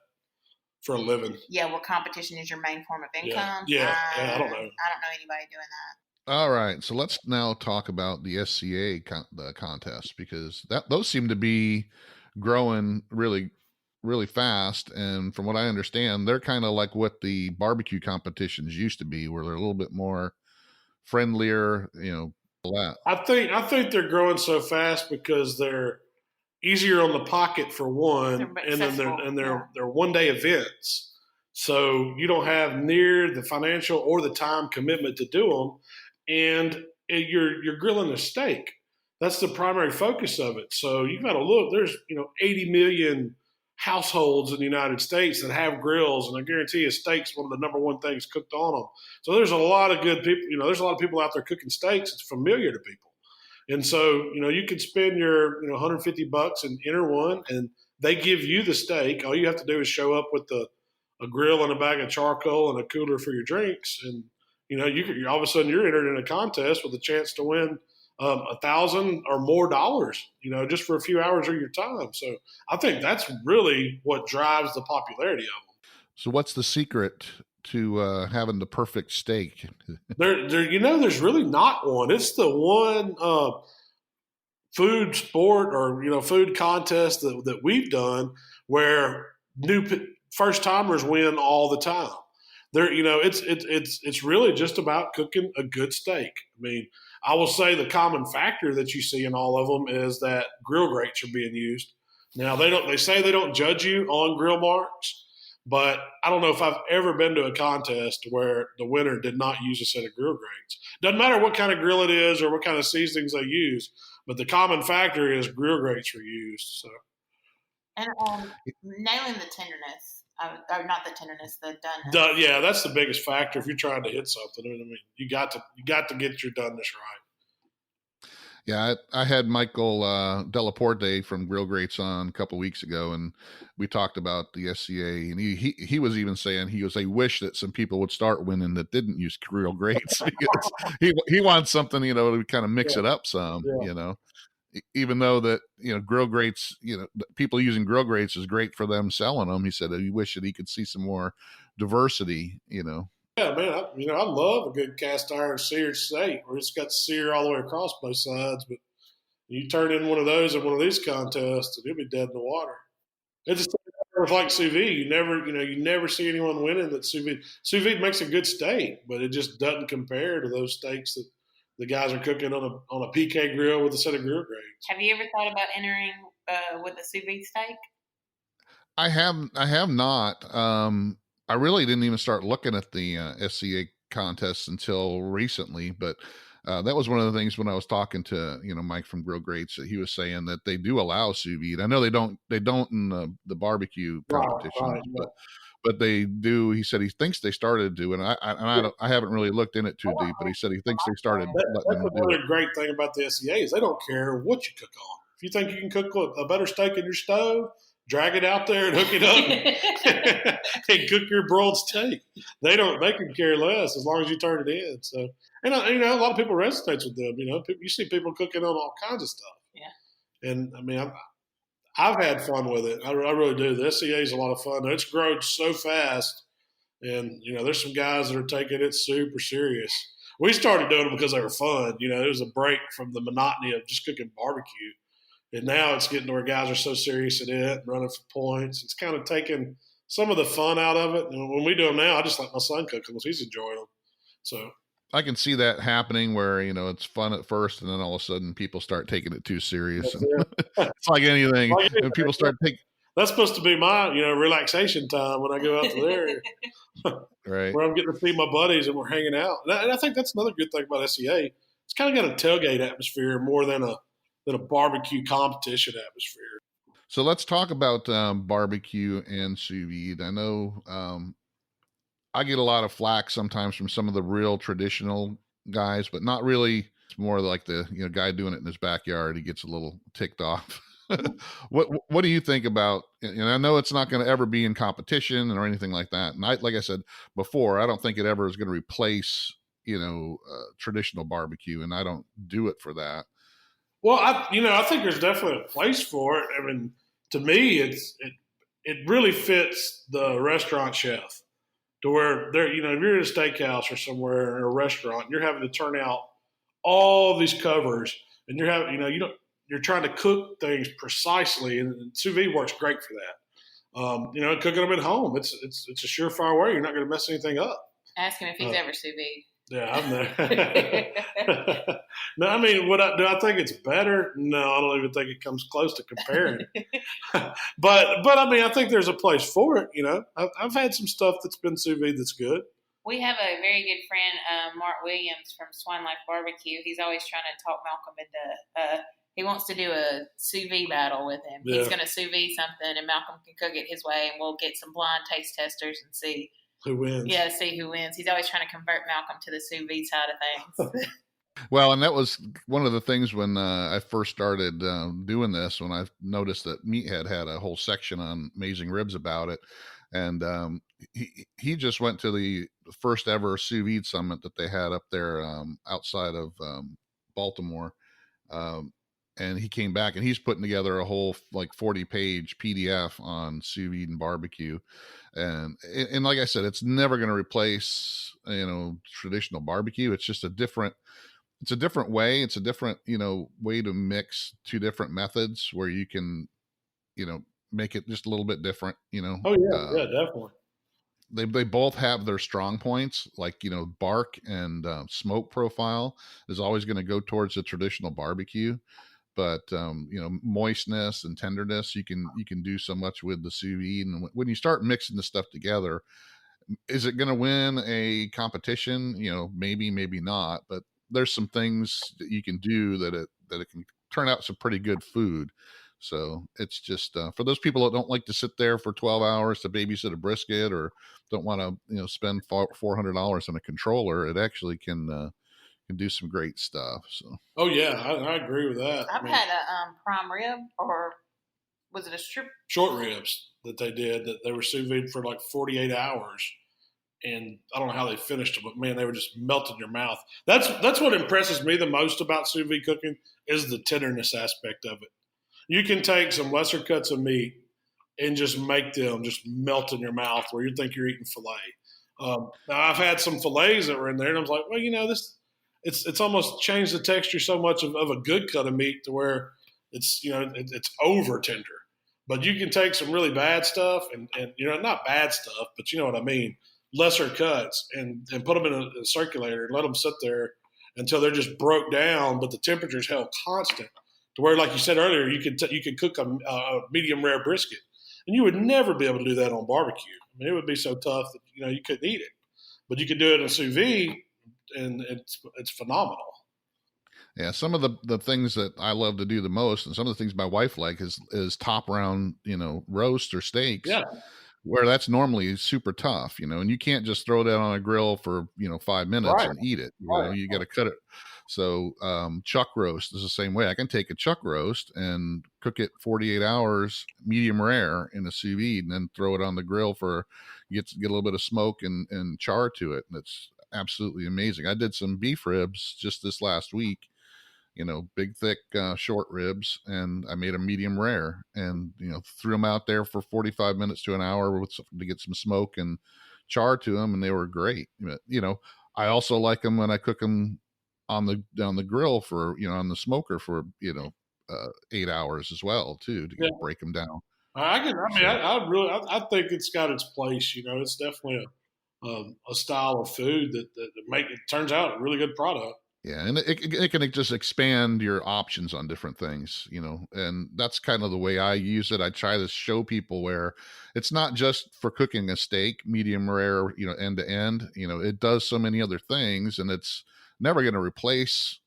for a living. Yeah, well, competition is your main form of income. Yeah, I don't know. I don't know anybody doing that. All right, so let's now talk about the SCA contest, because those seem to be growing really, really fast. And from what I understand, they're kind of like what the barbecue competitions used to be, where they're a little bit more friendlier, that. I think they're growing so fast because they're easier on the pocket for one, and then they're one-day events. So you don't have near the financial or the time commitment to do them, and you're grilling a steak. That's the primary focus of it. So you've got to look. There's 80 million households in the United States that have grills, and I guarantee you, steak's one of the number one things cooked on them. So there's a lot of good people. There's a lot of people out there cooking steaks. It's familiar to people, and so you can spend your $150 and enter one, and they give you the steak. All you have to do is show up with a grill and a bag of charcoal and a cooler for your drinks, and you all of a sudden you're entered in a contest with a chance to win $1,000 or more dollars, just for a few hours of your time. So I think that's really what drives the popularity of them. So what's the secret to having the perfect steak? There's really not one. It's the one food sport or food contest that we've done where new first timers win all the time. There, it's really just about cooking a good steak. I mean, I will say the common factor that you see in all of them is that grill grates are being used. Now they say they don't judge you on grill marks, but I don't know if I've ever been to a contest where the winner did not use a set of grill grates. Doesn't matter what kind of grill it is or what kind of seasonings they use, but the common factor is grill grates are used. So. And nailing the tenderness, or not the tenderness, the doneness. Yeah, that's the biggest factor if you're trying to hit something. I mean, you got to get your doneness right. Yeah, I had Michael Delaporte from Grill Grates on a couple weeks ago, and we talked about the SCA, and he was even saying I wish that some people would start winning that didn't use grill grates because he wants something to kind of mix it up some, even though that grill grates, people using grill grates is great for them selling them. He said he wished that he could see some more diversity. Yeah, man, I love a good cast iron seared steak where it's got sear all the way across both sides. But you turn in one of those in one of these contests, and you'll be dead in the water. It's just like sous vide. You never see anyone winning that sous vide. Sous vide makes a good steak, but it just doesn't compare to those steaks that the guys are cooking on a PK grill with a set of grill grates. Have you ever thought about entering with a sous vide steak? I have not. I really didn't even start looking at the SCA contests until recently, but that was one of the things when I was talking to Mike from Grill Grates, that he was saying that they do allow sous vide. I know they don't in the barbecue competitions, but they do. He said he thinks they started doing. I haven't really looked in it too deep, but he said he thinks they started. That's another great thing about the SCA is they don't care what you cook on. If you think you can cook a better steak in your stove, drag it out there and hook it up and cook your broiled steak. They can care less as long as you turn it in. So, and a lot of people resonate with them. You see people cooking on all kinds of stuff. Yeah. And I mean, I've had fun with it. I really do. The SCA is a lot of fun. It's grown so fast, and there's some guys that are taking it super serious. We started doing them because they were fun. It was a break from the monotony of just cooking barbecue. And now it's getting to where guys are so serious at it, running for points. It's kind of taking some of the fun out of it. And when we do them now, I just let my son cook them because he's enjoying them. So I can see that happening where, it's fun at first and then all of a sudden people start taking it too serious. It's like anything. And people start taking. That's supposed to be my, relaxation time when I go out to there. Right. Where I'm getting to see my buddies and we're hanging out. And I think that's another good thing about SCA. It's kind of got a tailgate atmosphere more than a barbecue competition atmosphere. So let's talk about barbecue and sous vide. I know I get a lot of flack sometimes from some of the real traditional guys, but not really. It's more like the guy doing it in his backyard. He gets a little ticked off. What do you think about? And I know it's not going to ever be in competition or anything like that. And like I said before, I don't think it ever is going to replace traditional barbecue, and I don't do it for that. Well, I think there's definitely a place for it. I mean, to me, it really fits the restaurant chef to where if you're in a steakhouse or somewhere in a restaurant, and you're having to turn out all these covers, and you're trying to cook things precisely, and sous vide works great for that. Cooking them at home, it's a surefire way. You're not going to mess anything up. Ask him if he's ever sous vide. Yeah, I'm there. No, I mean, do I think it's better? No, I don't even think it comes close to comparing. but I mean, I think there's a place for it. I've had some stuff that's been sous vide that's good. We have a very good friend, Mark Williams from Swine Life Barbecue. He's always trying to talk Malcolm into. He wants to do a sous vide battle with him. Yeah. He's going to sous vide something, and Malcolm can cook it his way, and we'll get some blind taste testers and see who wins. Yeah, see who wins. He's always trying to convert Malcolm to the sous vide side of things. Well, and that was one of the things when I first started doing this, when I noticed that Meathead had a whole section on Amazing Ribs about it. And he just went to the first ever sous vide summit that they had up there outside of Baltimore. And he came back and he's putting together a whole 40-page PDF on sous vide and barbecue. And like I said, it's never going to replace, traditional barbecue. It's just a different way. It's a different, way to mix two different methods where you can, make it just a little bit different, Oh yeah, yeah, definitely. they both have their strong points, like, bark and smoke profile is always going to go towards the traditional barbecue, but moistness and tenderness, you can do so much with the sous vide. And when you start mixing the stuff together, is it going to win a competition? Maybe, maybe not, but there's some things that you can do that it can turn out some pretty good food. So it's just for those people that don't like to sit there for 12 hours to babysit a brisket, or don't want to spend $400 on a controller. It actually can do some great stuff. So Oh yeah, I agree with that. I've had a prime rib, or was it a strip? Short ribs that they did, that they were sous vide for like 48 hours. And I don't know how they finished them, but man, they were just melting your mouth. That's what impresses me the most about sous vide cooking, is the tenderness aspect of it. You can take some lesser cuts of meat and just make them just melt in your mouth where you think you're eating filet. Now I've had some fillets that were in there, and I was like, well, this it's almost changed the texture so much of a good cut of meat to where it's over tender. But you can take some really bad stuff and not bad stuff, but you know what I mean, lesser cuts, and put them in a circulator and let them sit there until they're just broke down, but the temperature's held constant to where, like you said earlier, you could cook a medium rare brisket, and you would never be able to do that on barbecue. I mean, it would be so tough that you couldn't eat it, but you could do it in sous vide, and it's phenomenal. yeah, some of the things that I love to do the most, and some of the things my wife like, is top round, roast or steaks, Yeah, where that's normally super tough, and you can't just throw that on a grill for 5 minutes right, and eat it. right. You got to cut it. So chuck roast is the same way. I can take a chuck roast and cook it 48 hours medium rare in a sous vide, and then throw it on the grill for get a little bit of smoke and char to it, and it's absolutely amazing. I did some beef ribs just this last week, big, thick, short ribs, and I made a medium rare, and threw them out there for 45 minutes to an hour to get some smoke and char to them, and they were great. I also like them when I cook them on the grill for on the smoker for 8 hours as well too, to Yeah, break them down. I mean, So I think it's got its place. It's definitely a style of food that make it turns out a really good product. yeah, and it can just expand your options on different things, and that's kind of the way I use it. I try to show people where it's not just for cooking a steak, medium rare, end to end. It does so many other things, and it's never going to replace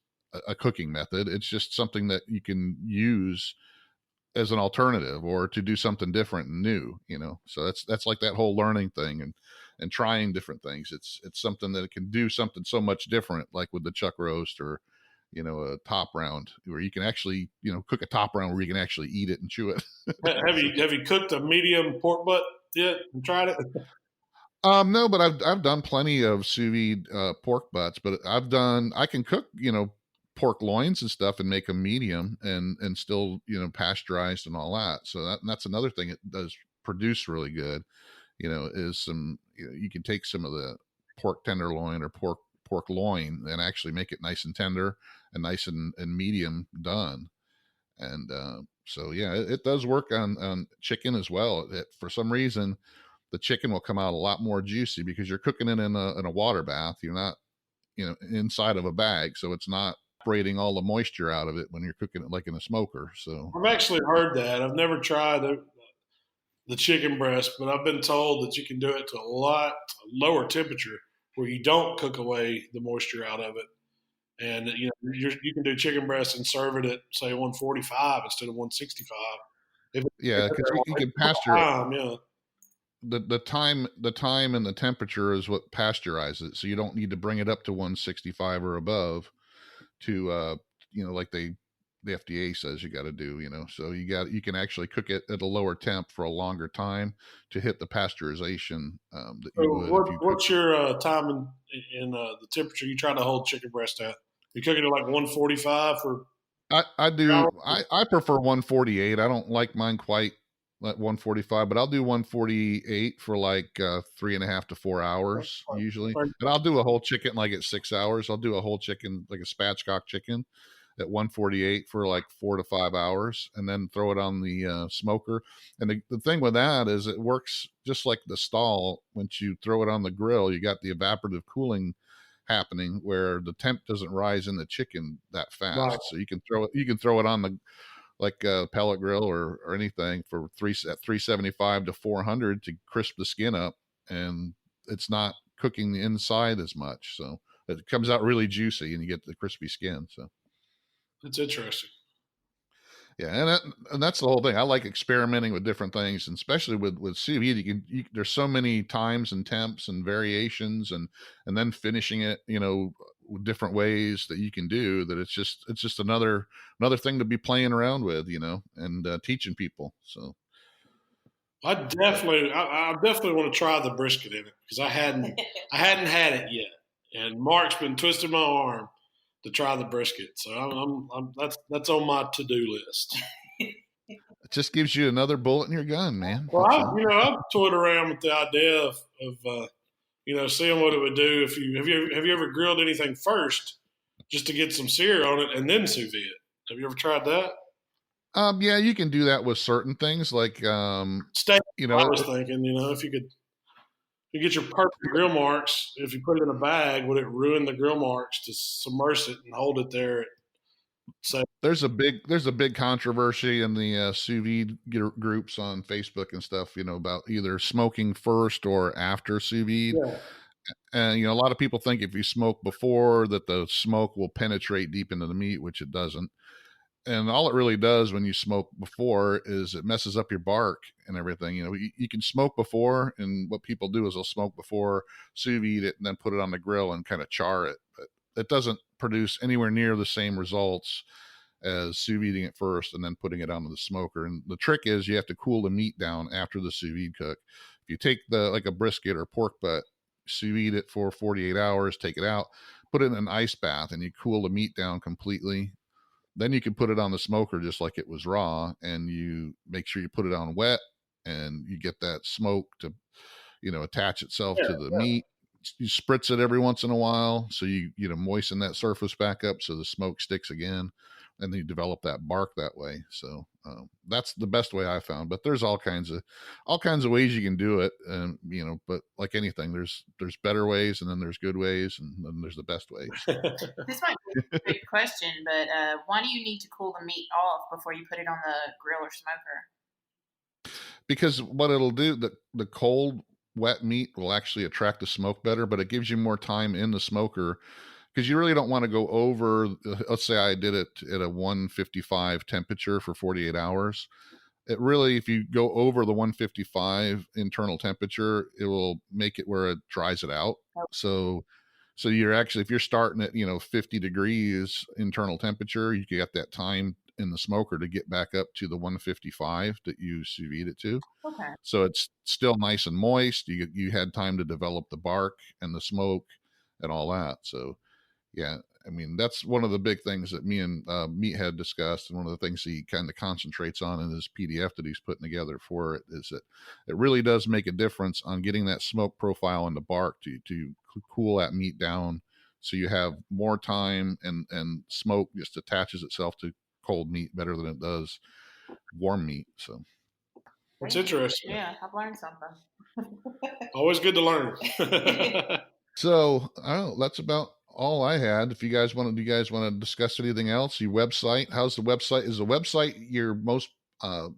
a cooking method. It's just something that you can use as an alternative, or to do something different and new. So that's like that whole learning thing, and trying different things. It's something that it can do something so much different, like with the chuck roast, or a top round, where you can actually cook a top round where you can actually eat it and chew it. Have you cooked a medium pork butt yet and tried it? No, but I've done plenty of sous vide pork butts, but I can cook pork loins and stuff and make them medium, and still pasteurized and all that. So that's another thing it does produce really good. Is some you can take some of the pork tenderloin or pork loin and actually make it nice and tender and nice and medium done. And so yeah, it does work on chicken as well. For some reason, the chicken will come out a lot more juicy because you're cooking it in a water bath. You're not inside of a bag, so it's not separating all the moisture out of it when you're cooking it like in a smoker. So I've actually heard that. I've never tried the chicken breast, but I've been told that you can do it to a lot lower temperature where you don't cook away the moisture out of it. And you can do chicken breast and serve it at say 145 instead of 165. If yeah, because you can yeah. the time and the temperature is what pasteurizes it. So you don't need to bring it up to 165 or above to like the FDA says you got to do. So you can actually cook it at a lower temp for a longer time to hit the pasteurization that you would if you What's your time in the temperature you try to hold chicken breast at? You cooking it like 145 for I do. hours? I prefer 148. I don't like mine quite at 145, but I'll do 148 for like 3.5 to 4 hours usually. And I'll do a whole chicken like at 6 hours. I'll do a whole chicken like a spatchcock chicken. at 148 for like 4 to 5 hours, and then throw it on the smoker. And the thing with that is it works just like the stall. Once you throw it on the grill, you got the evaporative cooling happening where the temp doesn't rise in the chicken that fast. Right. So you can throw it on the like a pellet grill or anything for 375 to 400 to crisp the skin up, and it's not cooking the inside as much. So it comes out really juicy and you get the crispy skin. So It's interesting. yeah, and that's the whole thing. I like experimenting with different things, and especially with sous vide. There's so many times and temps and variations, and then finishing it, with different ways that you can do that. It's just another thing to be playing around with, and teaching people. So I definitely want to try the brisket in it because I hadn't had it yet, and Mark's been twisting my arm to try the brisket. So that's on my to-do list. it just gives you another bullet in your gun, man. Well, I've toyed around with the idea of seeing what it would do if have you ever grilled anything first just to get some sear on it and then sous vide it? Have you ever tried that? Yeah, you can do that with certain things like Steak. I was thinking, if you get your perfect grill marks, if you put it in a bag, would it ruin the grill marks to submerge it and hold it there? There's a big controversy in the sous vide groups on Facebook and stuff, about either smoking first or after sous vide. Yeah. And a lot of people think if you smoke before that the smoke will penetrate deep into the meat, which it doesn't. And all it really does when you smoke before is it messes up your bark and everything. You can smoke before, and what people do is they'll smoke before, sous vide it, and then put it on the grill and kind of char it. But it doesn't produce anywhere near the same results as sous videing it first and then putting it onto the smoker. And the trick is you have to cool the meat down after the sous vide cook. If you take like a brisket or pork butt, sous vide it for 48 hours, take it out, put it in an ice bath, and you cool the meat down completely. Then you can put it on the smoker just like it was raw, and you make sure you put it on wet, and you get that smoke to, attach itself to the meat. You spritz it every once in a while, so you moisten that surface back up so the smoke sticks again, and then you develop that bark that way. So that's the best way I found. But there's all kinds of ways you can do it, and but like anything, there's better ways, and then there's good ways, and then there's the best ways. This might be a big question, but why do you need to cool the meat off before you put it on the grill or smoker? Because what it'll do, the cold, wet meat will actually attract the smoke better, but it gives you more time in the smoker, because you really don't want to go over. Let's say I did it at a 155 temperature for 48 hours. It really, if you go over the 155 internal temperature, it will make it where it dries it out. So you're actually, if you're starting at 50 degrees internal temperature, you get that time in the smoker to get back up to the 155 that you sous vide it to. Okay. So it's still nice and moist. You had time to develop the bark and the smoke and all that. So yeah, I mean, that's one of the big things that me and Meathead discussed, and one of the things he kind of concentrates on in his PDF that he's putting together for it is that it really does make a difference on getting that smoke profile in the bark to cool that meat down, so you have more time, and smoke just attaches itself to cold meat better than it does warm meat. So it's interesting. Yeah, I've learned something. Always good to learn. So that's about all I had. If you guys want to discuss anything else, your website, how's the website? Is the website your most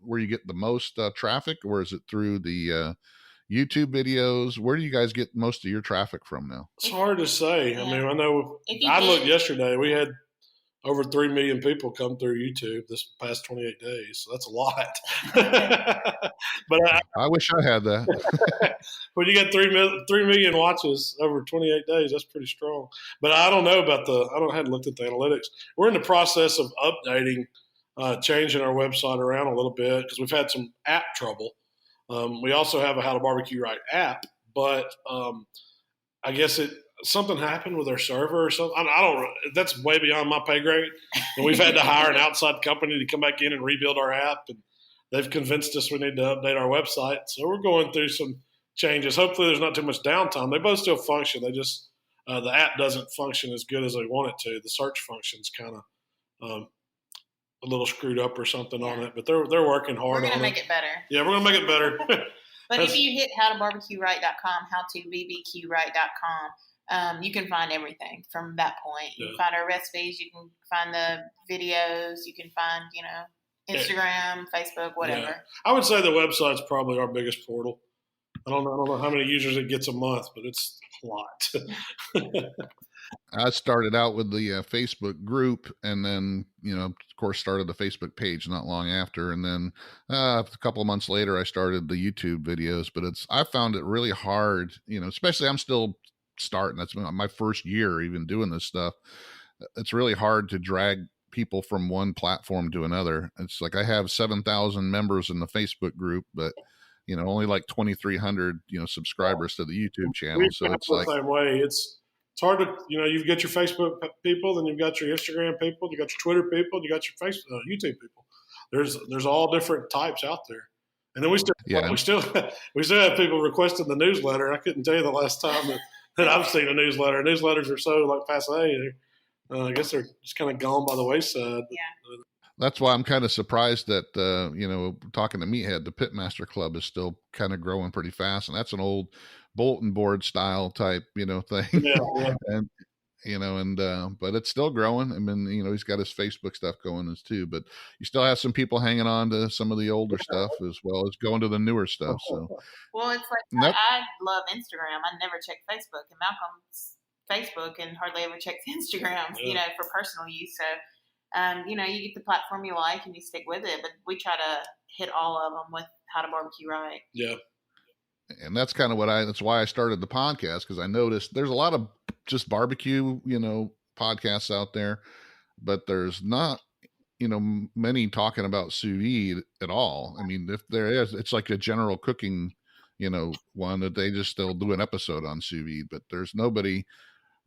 where you get the most traffic, or is it through the YouTube videos? Where do you guys get most of your traffic from now? It's hard to say. Yeah. I mean, I know I looked yesterday. We had over 3 million people come through YouTube this past 28 days. So that's a lot. But I wish I had that. when you get 3 million watches over 28 days, that's pretty strong. But I don't know about I hadn't looked at the analytics. We're in the process of updating, changing our website around a little bit because we've had some app trouble. We also have a How to Barbecue Right app, but I guess something happened with our server or something. I don't. That's way beyond my pay grade. And we've had to hire an outside company to come back in and rebuild our app. And they've convinced us we need to update our website. So we're going through some changes. Hopefully, there's not too much downtime. They both still function. They just the app doesn't function as good as they want it to. The search function's kind a little screwed up or something on it, but they're working hard on it. We're gonna make it better. Yeah, we're gonna make it better. But if you hit howtobbqright.com, howtobbqright.com, you can find everything from that point. You can find our recipes, you can find the videos, you can find, Instagram, Facebook, whatever. Yeah. I would say the website's probably our biggest portal. I don't know how many users it gets a month, but it's a lot. I started out with the Facebook group, and then, of course, started the Facebook page not long after. And then a couple of months later, I started the YouTube videos. But I found it really hard, especially I'm still starting. That's my first year even doing this stuff. It's really hard to drag people from one platform to another. It's like I have 7,000 members in the Facebook group, but only like 2,300 subscribers to the YouTube channel. So it's like the same way. It's hard to you've got your Facebook people, then you've got your Instagram people, you got your Twitter people, you got your YouTube people. There's all different types out there, and then we still have people requesting the newsletter. I couldn't tell you the last time that I've seen a newsletter. Newsletters are so like passe. I guess they're just kind of gone by the wayside. Yeah. That's why I'm kind of surprised that, talking to Meathead, the Pitmaster Club is still kind of growing pretty fast. And that's an old bulletin board style type, thing. Yeah. And, but it's still growing. I mean, he's got his Facebook stuff going as too, but you still have some people hanging on to some of the older stuff as well as going to the newer stuff. So, well, it's like, I love Instagram. I never check Facebook, and Malcolm's Facebook and hardly ever checks Instagram, for personal use. So, you get the platform you like and you stick with it. But we try to hit all of them with How to Barbecue Right. Yeah. And that's kind of that's why I started the podcast, because I noticed there's a lot of just barbecue, podcasts out there, but there's not, many talking about sous vide at all. I mean, if there is, it's like a general cooking, one that they just still do an episode on sous vide, but there's nobody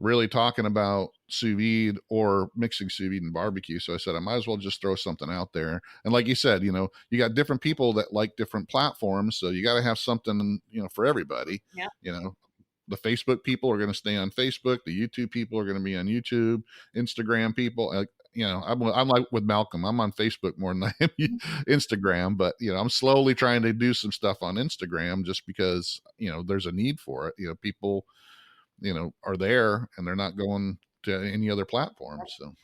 really talking about sous vide or mixing sous vide and barbecue. So I said, I might as well just throw something out there. And like you said, you got different people that like different platforms. So you got to have something, for everybody. Yeah. The Facebook people are going to stay on Facebook. The YouTube people are going to be on YouTube. Instagram people, I'm like with Malcolm. I'm on Facebook more than I am Instagram, but I'm slowly trying to do some stuff on Instagram just because, there's a need for it. People, are there and they're not going to any other platform. So,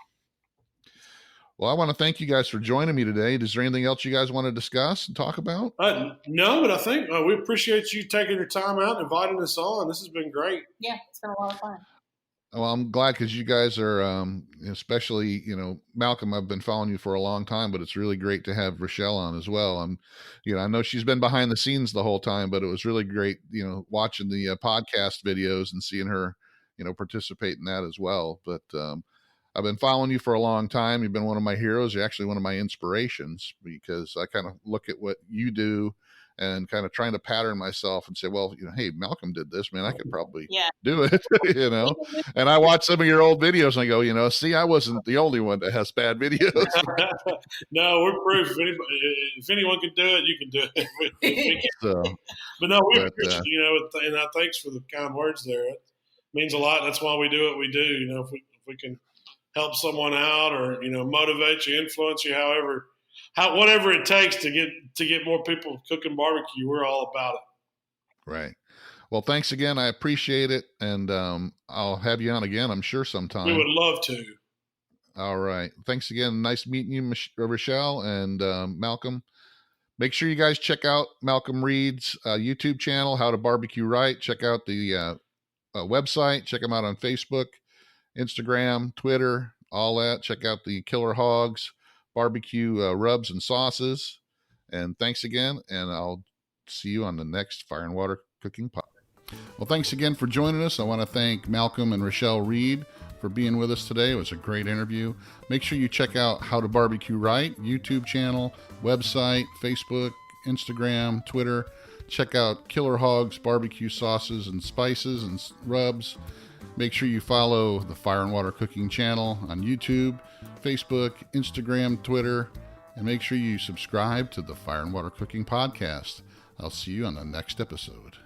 well, I want to thank you guys for joining me today. Is there anything else you guys want to discuss and talk about? No, but I think we appreciate you taking your time out and inviting us on. This has been great. Yeah, it's been a lot of fun. Well, I'm glad because you guys are, especially, Malcolm, I've been following you for a long time, but it's really great to have Rachelle on as well. I know she's been behind the scenes the whole time, but it was really great, watching the podcast videos and seeing her, participate in that as well. But I've been following you for a long time. You've been one of my heroes. You're actually one of my inspirations, because I kind of look at what you do and kind of trying to pattern myself and say, well, hey, Malcolm did this, man, I could probably do it, and I watch some of your old videos and I go, see, I wasn't the only one that has bad videos. No, we're proof. If anyone can do it, you can do it. But no, we appreciate, and thanks for the kind words there. It means a lot. That's why we do what we do. If we can help someone out or, motivate you, influence you, whatever it takes to get more people cooking barbecue, we're all about it. Right. Well, thanks again. I appreciate it. And I'll have you on again, I'm sure, sometime. We would love to. All right. Thanks again. Nice meeting you, Rachelle and Malcolm. Make sure you guys check out Malcolm Reed's YouTube channel, How to Barbecue Right. Check out the website. Check him out on Facebook, Instagram, Twitter, all that. Check out the Killer Hogs barbecue rubs and sauces. And thanks again, and I'll see you on the next Fire and Water Cooking Pod. Well, thanks again for joining us. I want to thank Malcolm and Rachelle Reed for being with us today. It was a great interview. Make sure you check out How to Barbecue Right YouTube channel, website, Facebook, Instagram, Twitter. Check out Killer Hogs barbecue sauces and spices and rubs. Make sure you follow the Fire and Water Cooking channel on YouTube, Facebook, Instagram, Twitter, and make sure you subscribe to the Fire and Water Cooking podcast. I'll see you on the next episode.